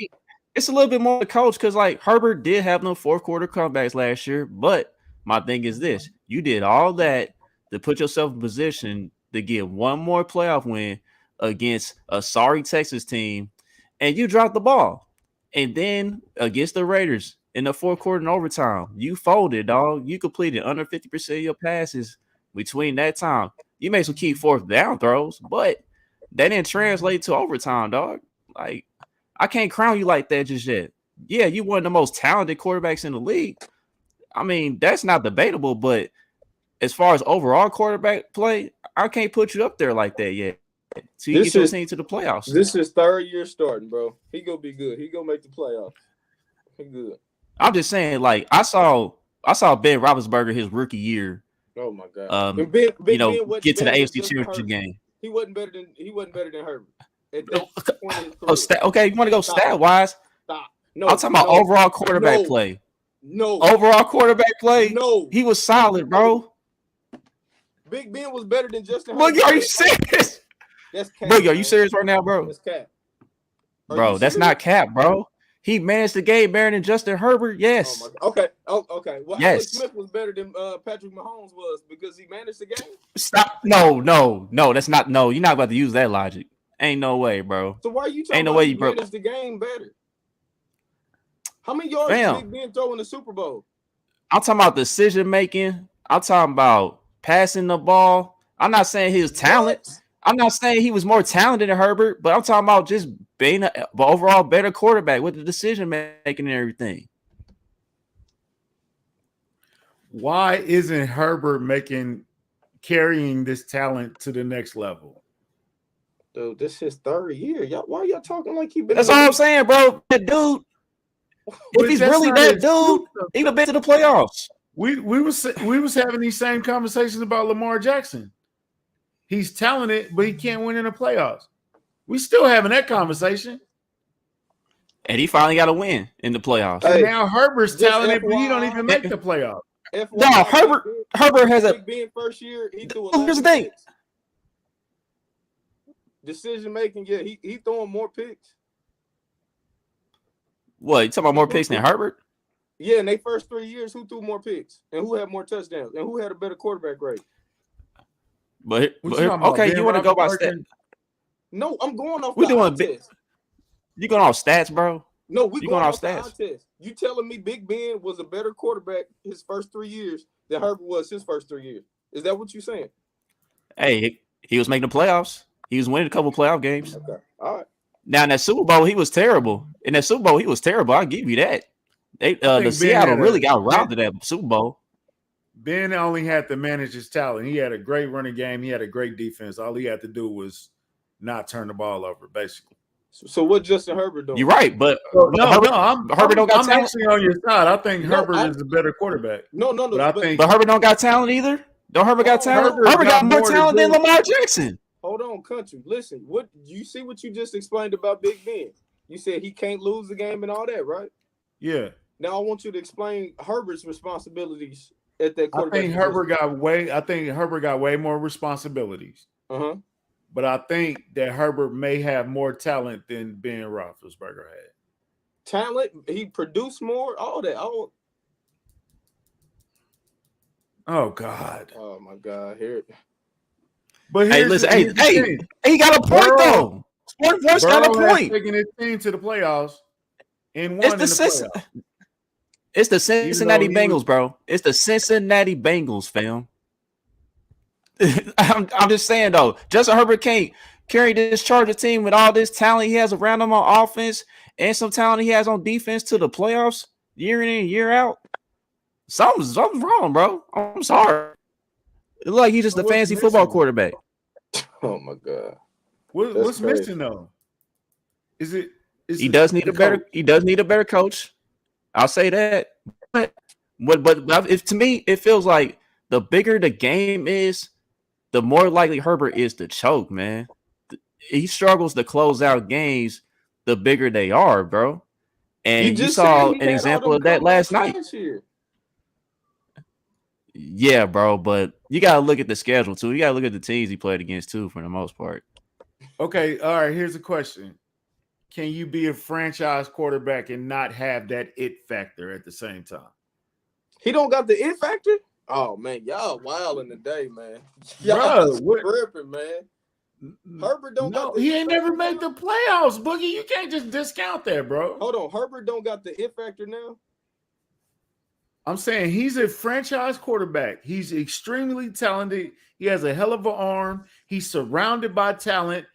it's a little bit more the coach because like Herbert did have no fourth quarter comebacks last year, but my thing is this: you did all that to put yourself in position to get one more playoff win against a sorry Texas team, and you dropped the ball. And then against the Raiders in the fourth quarter and overtime, you folded, dog. You completed under 50% of your passes between that time. You made some key fourth down throws, but that didn't translate to overtime, dog. Like, I can't crown you like that just yet. Yeah, you one of the most talented quarterbacks in the league. I mean, that's not debatable, but as far as overall quarterback play, I can't put you up there like that yet. So you get your team to the playoffs. This is third year starting, bro. He gonna be good. He gonna make the playoffs. He good. I'm just saying, like I saw Ben Roethlisberger his rookie year. Oh my god! Ben get to the AFC Championship game. He wasn't better than Herbert. Okay, you want to go stat wise? Stop. No, I'm talking about overall quarterback play. No, overall quarterback play. No, he was solid, bro. Big Ben was better than Justin Herbert. Boogie, are you serious? That's cap. Boogie, are you serious right now, bro? That's cap. Bro, that's not cap, bro. He managed the game better than Justin Herbert. Yes. Oh okay. Okay. Well, yes. Alex Smith was better than Patrick Mahomes was because he managed the game. Stop. No. That's not. No, you're not about to use that logic. Ain't no way, bro. So why are you talking about he managed the game better? How many yards did Big Ben throw in the Super Bowl? I'm talking about decision making. I'm talking about passing the ball. I'm not saying his talent. What? I'm not saying he was more talented than Herbert, but I'm talking about just being an overall better quarterback with the decision making and everything. Why isn't Herbert carrying this talent to the next level? Dude, this is his third year. Why are y'all talking like he been? That's all I'm saying, bro. That dude. If he's really that dude, he would have been to the playoffs. We was having these same conversations about Lamar Jackson. He's talented, but he can't win in the playoffs. We still having that conversation. And he finally got a win in the playoffs. Hey, now Herbert's talented, but he don't even make the playoffs. No, Herbert has a big first year. He threw here's the thing. Decision making, yeah, he throwing more picks. What, you talking about more picks than Herbert? Yeah, in their first 3 years, who threw more picks? And who had more touchdowns? And who had a better quarterback rate? But okay, you want to go by stats? No, I'm going off the eye test. You going off stats, bro? No, we going off stats. Test. You telling me Big Ben was a better quarterback his first 3 years than Herbert was his first 3 years? Is that what you're saying? Hey, he was making the playoffs. He was winning a couple playoff games. Okay, all right. Now in that Super Bowl, he was terrible. In that Super Bowl, he was terrible. I'll give you that. The Seattle really got robbed of that Super Bowl. Ben only had to manage his talent. He had a great running game. He had a great defense. All he had to do was not turn the ball over, basically. So what Justin Herbert doing? You're right, but Herbert don't got I'm talent. actually on your side. I think Herbert is a better quarterback. No. But Herbert don't got talent either. Don't Herbert got talent? Herbert got more talent than Lamar Jackson. Hold on, country. Listen, what you see what you just explained about Big Ben? You said he can't lose the game and all that, right? Yeah. Now I want you to explain Herbert's responsibilities at that quarterback. I think Herbert got way more responsibilities. Uh-huh. But I think that Herbert may have more talent than Ben Roethlisberger had. Talent, he produced more, all that. Oh God. Oh my God. Here. But hey, listen, he got a point though. Sport Voice got a point. Taking his team to the playoffs and won in the playoffs. It's the Cincinnati Bengals, bro. It's the Cincinnati Bengals, fam. I'm just saying though, Justin Herbert can't carry this Charger team with all this talent he has around him on offense and some talent he has on defense to the playoffs year in and year out. Something's wrong, bro. I'm sorry. It look like he's just a fantasy football quarterback. Oh my God. What's missing though? He does need a better coach. I'll say that. But if to me it feels like the bigger the game is, the more likely Herbert is to choke, man. He struggles to close out games the bigger they are, bro. And you saw an example of that last night. Yeah, bro, but you got to look at the schedule, too. You got to look at the teams he played against, too, for the most part. Okay, all right, here's a question. Can you be a franchise quarterback and not have that it factor at the same time? He don't got the it factor? Oh, man, y'all wilding today, man. Y'all tripping, man. Herbert don't got the he ain't never made the playoffs, Boogie. You can't just discount that, bro. Hold on, Herbert don't got the it factor now? I'm saying he's a franchise quarterback. He's extremely talented. He has a hell of an arm. He's surrounded by talent,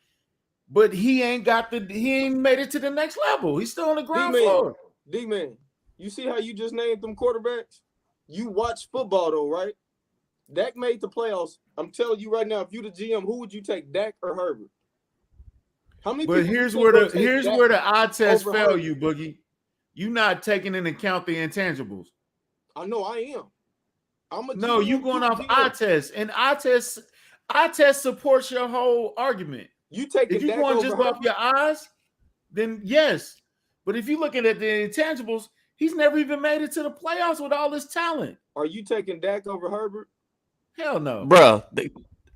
but he ain't made it to the next level. He's still on the ground floor. D-Man, you see how you just named them quarterbacks? You watch football though, right? Dak made the playoffs. I'm telling you right now, if you the GM, who would you take, Dak or Herbert? How many? But here's where the eye test fail you, Boogie. You not taking into account the intangibles. I know I am. No, you going off eye test, and eye test supports your whole argument. You take if you going just off your eyes, then yes. But if you're looking at the intangibles, he's never even made it to the playoffs with all this talent. Are you taking Dak over Herbert? Hell no, bro.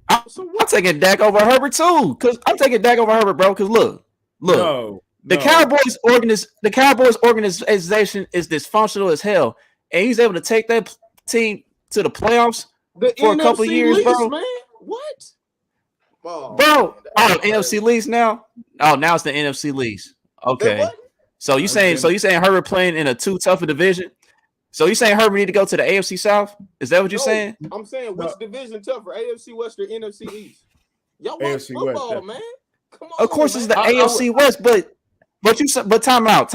I'm taking Dak over Herbert too, because I'm taking Dak over Herbert, bro. Because look, the Cowboys organization is dysfunctional as hell, and he's able to take that team to the playoffs for a couple years, bro. Man. What? Oh, bro, NFC lease now? Oh, now it's the NFC lease. Okay. So you saying Herbert playing in a too tough a division? So you saying Herbert need to go to the AFC South? Is that what you're saying? I'm saying which division tougher, AFC West or NFC East? Y'all watch football, man. Come on. Of course, it's the AFC West, but time out.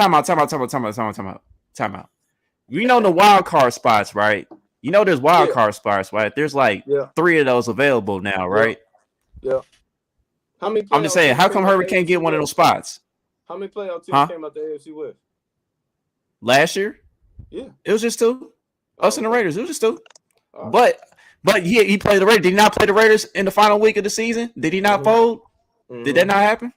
You know the wild card spots, right? You know there's wild card spots, right? There's like 3 of those available now, right? Yeah. How many? I'm just saying, how come Herbert can't get one of those spots? How many playoff teams came out the AFC West? Last year? Yeah. It was just 2. Us and the Raiders. It was just 2. But he played the Raiders. Did he not play the Raiders in the final week of the season? Did he not fold? Did that not happen?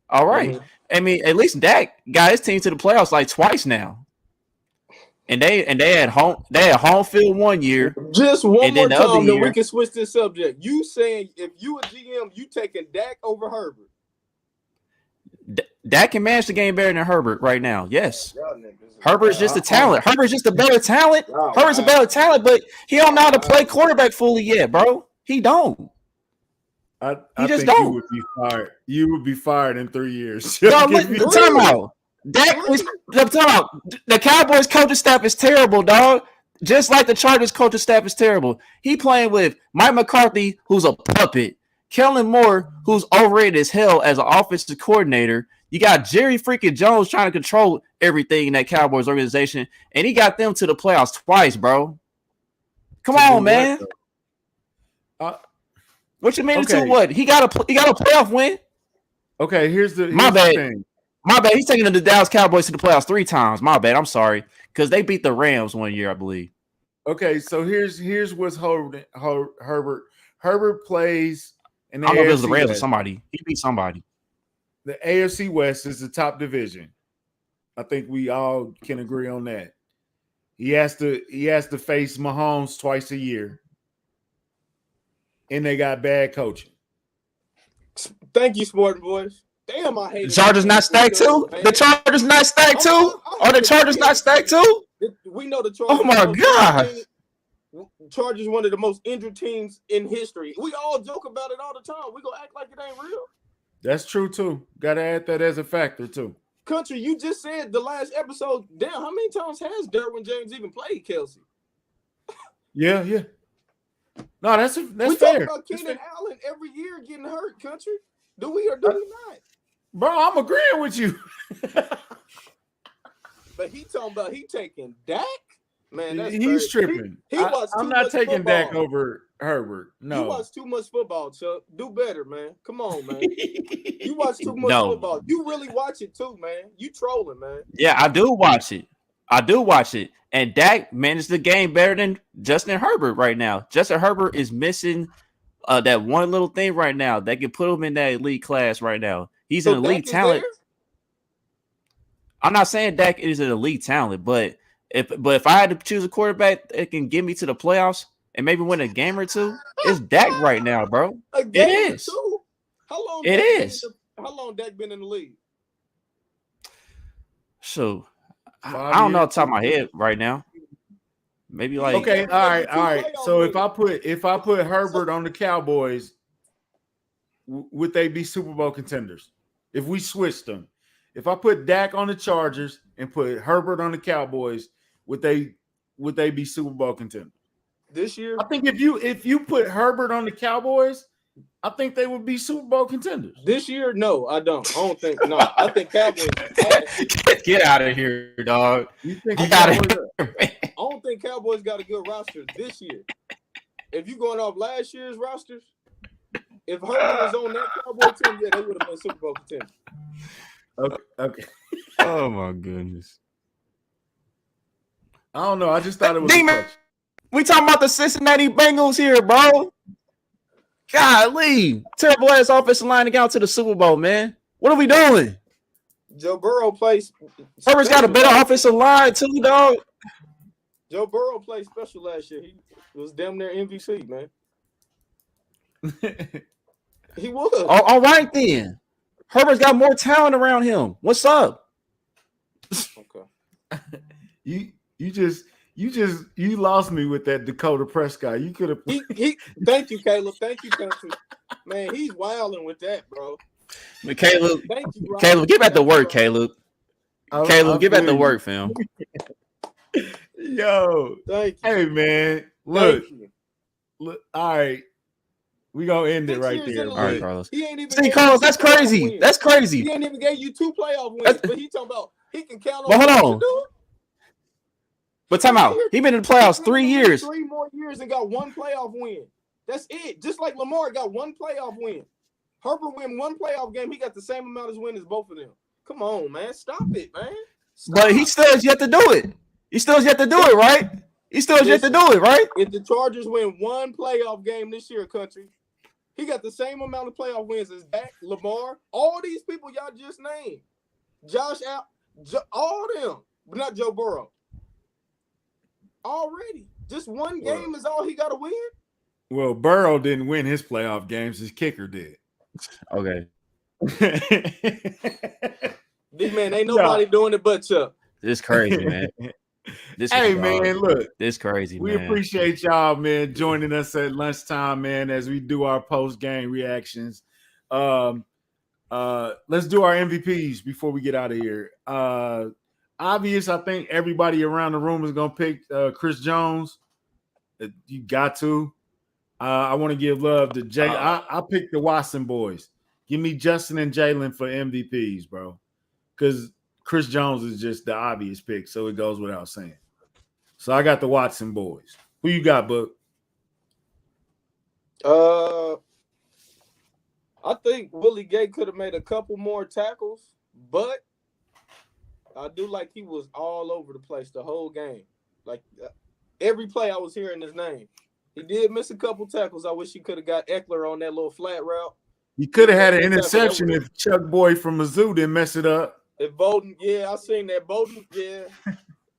All right. I mean, at least Dak got his team to the playoffs like twice now. And they had home field one year. Just one more time, then we can switch this subject. You saying if you a GM, you taking Dak over Herbert? Dak can manage the game better than Herbert right now. Yes. Herbert's just a talent. Herbert's just a better talent. Herbert's a better talent, but he don't know how to play quarterback fully yet, bro. He don't. I think don't. You would be fired. You would be fired in 3 years. No, time out. The Cowboys coaching staff is terrible, dog. Just like the Chargers coaching staff is terrible. He playing with Mike McCarthy, who's a puppet. Kellen Moore, who's overrated as hell as an offensive coordinator. You got Jerry freaking Jones trying to control everything in that Cowboys organization, and he got them to the playoffs twice, bro. Come on, man. What you mean to what? He got a playoff win. Okay, here's the thing. My bad. He's taking the Dallas Cowboys to the playoffs 3 times. My bad. I'm sorry, because they beat the Rams one year, I believe. Okay, so here's what's Herbert. Herbert plays in the I don't know if it was AFC the Rams or West. somebody. He beat somebody. The AFC West is the top division. I think we all can agree on that. He has to face Mahomes twice a year. And they got bad coaching. Thank you, Sport Boys. Damn, I hate the Chargers not stacked too? The Chargers not stacked too? Are the Chargers not stacked too? We know the Chargers. Oh my God. Chargers one of the most injured teams in history. We all joke about it all the time. We gonna act like it ain't real. That's true too. Gotta add that as a factor too. Country, you just said the last episode. Damn, how many times has Derwin James even played Kelsey? Yeah. No, that's we fair. talk about Keenan Allen every year getting hurt. Country, do we or do we not? Bro, I'm agreeing with you. But he talking about he taking Dak. Man, that's he's crazy. tripping. I'm not taking Dak over Herbert. No. You watch too much football, Chuck. Do better, man. Come on, man. You watch too much football. You really watch it too, man. You trolling, man. Yeah, I do watch it. And Dak managed the game better than Justin Herbert right now. Justin Herbert is missing that one little thing right now that can put him in that elite class right now. He's an elite talent. I'm not saying Dak is an elite talent, but if I had to choose a quarterback that can get me to the playoffs and maybe win a game or two, it's Dak right now, bro. It is. How long? It is. How long Dak been in the league? So I don't know off the top of my head right now. Maybe like okay, all right. So if I put Herbert on the Cowboys, would they be Super Bowl contenders? If we switched them, if I put Dak on the Chargers and put Herbert on the Cowboys, would they be Super Bowl contenders this year? I think if you put Herbert on the Cowboys, I think they would be Super Bowl contenders. This year, no, I don't. I don't think. No, I think Cowboys. Get out of here, dog. You think I don't think Cowboys got a good roster this year. If you going off last year's rosters, if Herbert was on that Cowboy team, yeah, they would have been Super Bowl contenders. Okay. Oh my goodness. I don't know. I just thought it was. We talking about the Cincinnati Bengals here, bro. Golly, terrible ass offensive line to get out to the Super Bowl, man. What are we doing? Joe Burrow plays. Herbert's got a better offensive line too, dog. Joe Burrow played special last year. He was damn near MVP, man. He was. All right then. Herbert's got more talent around him. What's up? Okay. You lost me with that Dakota Prescott. You could have. Thank you, Caleb. Thank you, country. Man, he's wilding with that, bro. But Caleb, thank you, Caleb, get back to work, Caleb. Caleb, get back to work, fam. Yo, thank you. Hey, man, look. All right, we gonna end it right there. All right, Carlos. He ain't even. See, Carlos, that's crazy. That's crazy. He ain't even gave you 2 playoff wins, but he talking about he can count on. But hold on. But time out. He been in the playoffs 3 years. 3 more years and got 1 playoff win. That's it. Just like Lamar got 1 playoff win. Herbert win 1 playoff game. He got the same amount of wins as both of them. Come on, man. Stop it, man. But he still has yet to do it. He still has yet to do it, right? He still has yet to do it, right? If the Chargers win 1 playoff game this year, country, he got the same amount of playoff wins as Dak, Lamar, all these people y'all just named. Josh Allen, all them, but not Joe Burrow. Already. Just 1 game is all he got to win? Well, Burrow didn't win his playoff games. His kicker did. Okay. Big man, ain't nobody doing it but Chuck. This crazy, man. Man, look. This crazy, we man. appreciate y'all, man, joining us at lunchtime, man, as we do our post-game reactions. Let's do our MVPs before we get out of here. Obvious, I think everybody around the room is going to pick Chris Jones. You got to. I want to give love to Jay. I picked the Watson boys. Give me Justin and Jalen for MVPs, bro. Because Chris Jones is just the obvious pick, so it goes without saying. So I got the Watson boys. Who you got, Book? I think Willie Gay could have made a couple more tackles, but I do like he was all over the place the whole game. Like every play I was hearing his name. He did miss a couple tackles. I wish he could have got Eckler on that little flat route. You could have had an interception if Chuck Boy from Mizzou didn't mess it up. If Bowden, yeah, I seen that. Bowden, yeah,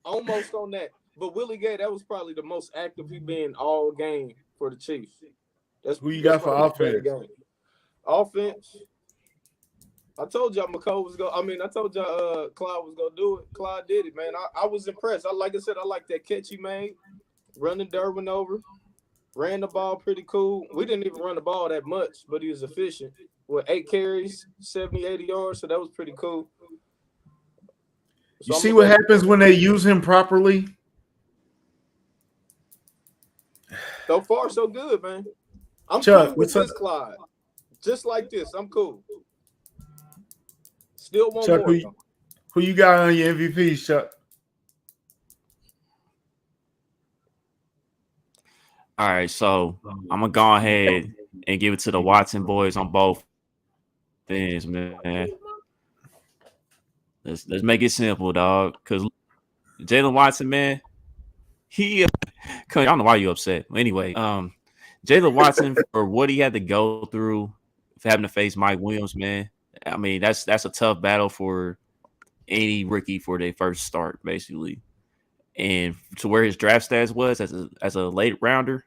almost on that. But Willie Gay, that was probably the most active he been all game for the Chiefs. Who you got for offense? Offense. I told y'all McCole was going. I mean, I told y'all Clyde was gonna do it. Clyde did it, man. I was impressed. Like I said, I like that catch he made, running Derwin over, ran the ball pretty cool. We didn't even run the ball that much, but he was efficient. With 8 carries, 70, 80 yards, so that was pretty cool. You see what happens when they use him properly? So far, so good, man. I'm Chuck, cool with this, Clyde. Just like this, I'm cool. Still want Chuck, more. Who you got on your MVP, Chuck? All right, so I'm gonna go ahead and give it to the Watson boys on both things, man. Let's make it simple, dog. Because Jalen Watson, man, I don't know why you upset. Anyway, Jalen Watson for what he had to go through, for having to face Mike Williams, man. I mean, that's a tough battle for any rookie for their first start, basically. And to where his draft stats was as a late rounder,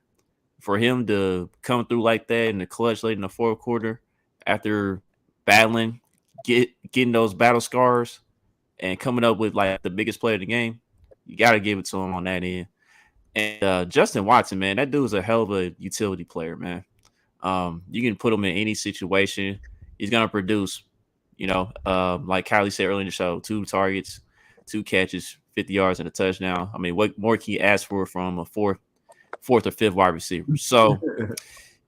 for him to come through like that in the clutch late in the fourth quarter after battling, getting those battle scars and coming up with like the biggest play of the game, you got to give it to him on that end. And Justin Watson, man, that dude's a hell of a utility player, man. You can put him in any situation. He's going to produce, like Kylie said earlier in the show, 2 targets, 2 catches, 50 yards and a touchdown. I mean, what more can you ask for from a fourth or fifth wide receiver? So,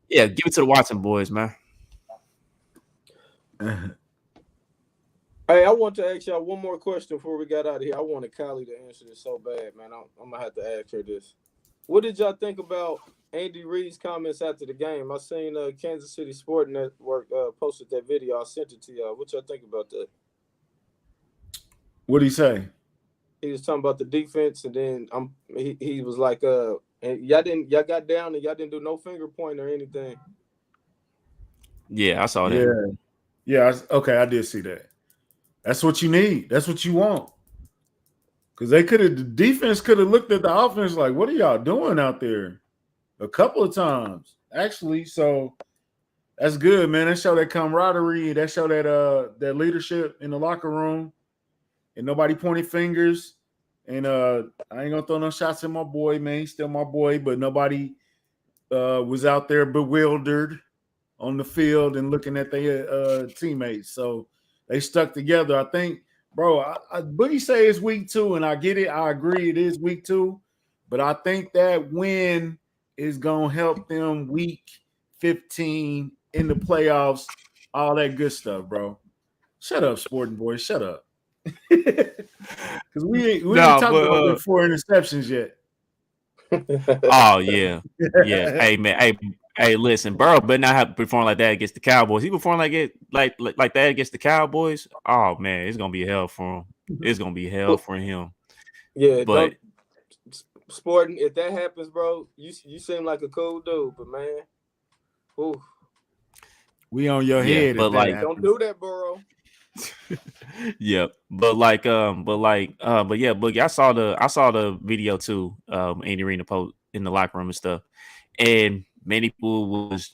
yeah, give it to the Watson boys, man. Hey, I want to ask y'all one more question before we got out of here. I wanted Kylie to answer this so bad, man. I'm going to have to ask her this. What did y'all think about Andy Reid's comments after the game? I seen Kansas City Sport Network posted that video. I sent it to y'all. What y'all think about that? What did he say? He was talking about the defense, and then he was like, and y'all got down and y'all didn't do no finger point or anything. Yeah, I saw that. Yeah. Okay, I did see that. That's what you need. That's what you want. Because the defense could have looked at the offense like, what are y'all doing out there? A couple of times, actually. So that's good, man. That show that camaraderie. That show that leadership in the locker room. And nobody pointing fingers. And I ain't gonna throw no shots at my boy, man. He's still my boy, but nobody was out there bewildered on the field and looking at their teammates. So they stuck together. I think, bro, Boogie say it's week 2, and I get it. I agree it is week 2. But I think that win is going to help them week 15 in the playoffs, all that good stuff, bro. Shut up, sporting boys. Shut up. Because we ain't talked about the 4 interceptions yet. Oh, yeah. Yeah. Hey, man. Hey, listen, Burrow better not have to perform like that against the Cowboys. He perform like that against the Cowboys. Oh man, it's gonna be hell for him. It's gonna be hell for him. Yeah, but Sporting, if that happens, bro, you seem like a cool dude, but man, ooh, we on your head. But like, don't do that, Burrow. Yeah, but I saw the video too. Andy Reid post in the locker room and stuff, and many people was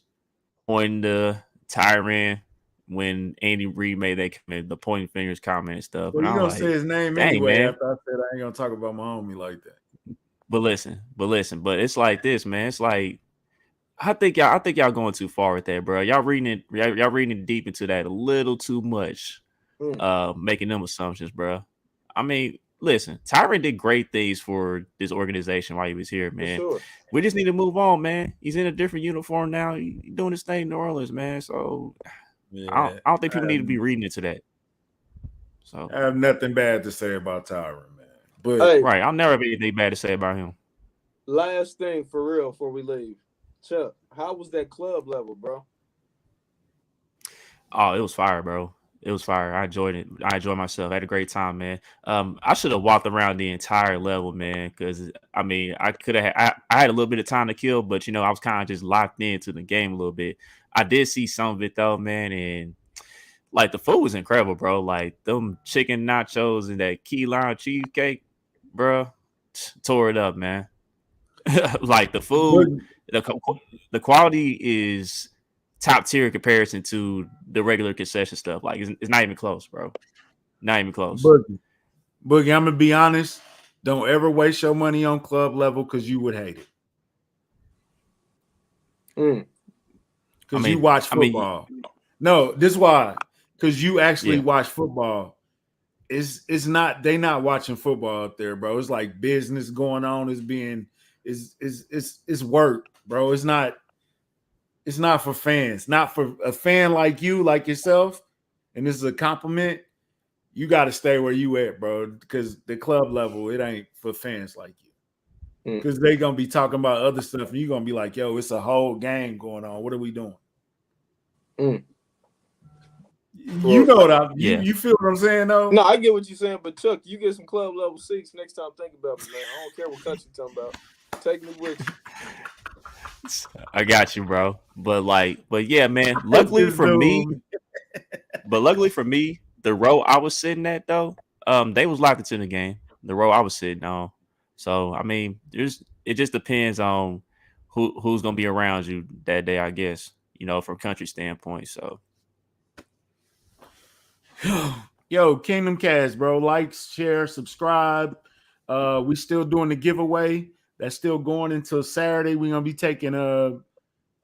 pointing the Tyrann when Andy Reid made that comment, the pointing fingers comment and stuff. Well, and you gonna say his name anyway? Man. After I said I ain't gonna talk about my homie like that. But it's like this, man. It's like I think y'all going too far with that, bro. Y'all reading it deep into that a little too much. Making them assumptions, bro. I mean, listen, Tyron did great things for this organization while he was here, For man. sure. We just need to move on, man. He's in a different uniform now. He's doing his thing in New Orleans, man. So Yeah, I don't think people need to be reading into that. So I have nothing bad to say about Tyron, man. But Hey, right, I'll never have anything bad to say about him. last thing for real before we leave. Chuck, how was that club level, bro? Oh, it was fire, bro. It was fire. I enjoyed it. I enjoyed myself. I had a great time, man. I should have walked around the entire level, man, because I mean, I could have. I had a little bit of time to kill, but I was kind of just locked into the game a little bit. I did see some of it though, man, and like the food was incredible, bro. Like them chicken nachos and that key lime cheesecake, bro, tore it up, man. Like the food, the quality is top tier in comparison to the regular concession stuff. Like it's not even close, bro. Not even close. Boogie, I'm gonna be honest. Don't ever waste your money on club level because you would hate it. Because you watch football. No, this is why. Because you actually watch football. It's not they not watching football up there, bro. It's like business going on. It's work, bro. It's not for fans. Not for a fan like you, like yourself. And this is a compliment. You got to stay where you at, bro. Because the club level, it ain't for fans like you. Because they gonna be talking about other stuff, and you're gonna be like, "Yo, it's a whole game going on. What are we doing?" You know what you feel what I'm saying, though? No, I get what you're saying, but Chuck, you get some club level seats next time. Think about me, man. I don't care what country you're talking about. Take me with you. I got you, bro. But yeah, man. Luckily for me, the row I was sitting at though, they was locked into the game. The row I was sitting on. So I mean, it just depends on who's gonna be around you that day, I guess. From country standpoint. So Yo, Kingdom Kast, bro. Like, share, subscribe. We still doing the giveaway. That's still going until Saturday. We're gonna be taking man,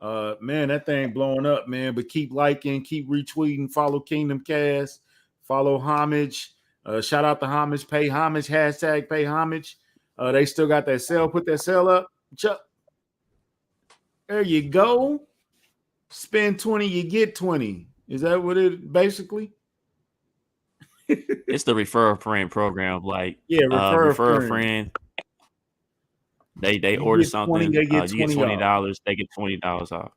that thing blowing up, man. But keep liking, keep retweeting, follow Kingdom Kast, follow Homage. Shout out to Homage, pay homage, hashtag pay homage. They still got that sale. Put that sale up. Chuck. There you go. Spend 20, you get 20. Is that what it basically? It's the refer a friend program. Like, refer a friend. They order something. They get you get $20. They get $20 off.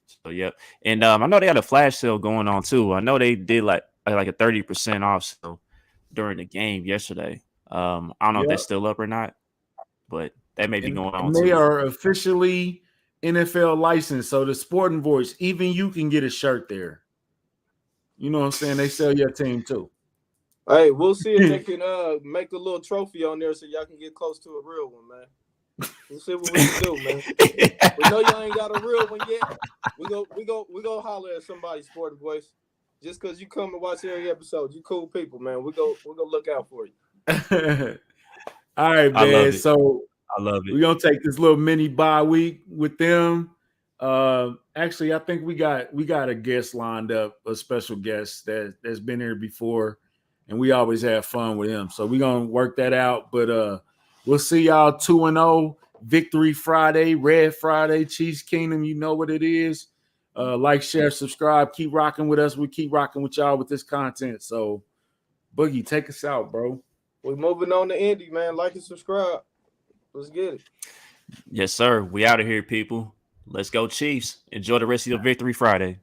So yep. And I know they had a flash sale going on too. I know they did like a 30% off sale during the game yesterday. I don't know if that's still up or not, but that may be going on too. They are officially NFL licensed, so the Sporting Voice, even you can get a shirt there. You know what I'm saying? They sell your team too. Hey, we'll see if they can make a little trophy on there so y'all can get close to a real one, man. We'll see what we can do, man. We know y'all ain't got a real one yet. We go holler at somebody, Sporting Voice. Just because you come and watch every episode, you cool people, man. We're gonna look out for you. All right, man. So I love it. We're gonna take this little mini bye week with them. Actually, I think we got a guest lined up, a special guest that's been here before, and we always have fun with him. So we're gonna work that out. But we'll see y'all 2-0, Victory Friday, Red Friday, Chiefs Kingdom. You know what it is. Like, share, subscribe, keep rocking with us. We keep rocking with y'all with this content. So, Boogie, take us out, bro. We're moving on to Indy, man. Like and subscribe. Let's get it. Yes, sir. We out of here, people. Let's go, Chiefs. Enjoy the rest of your Victory Friday.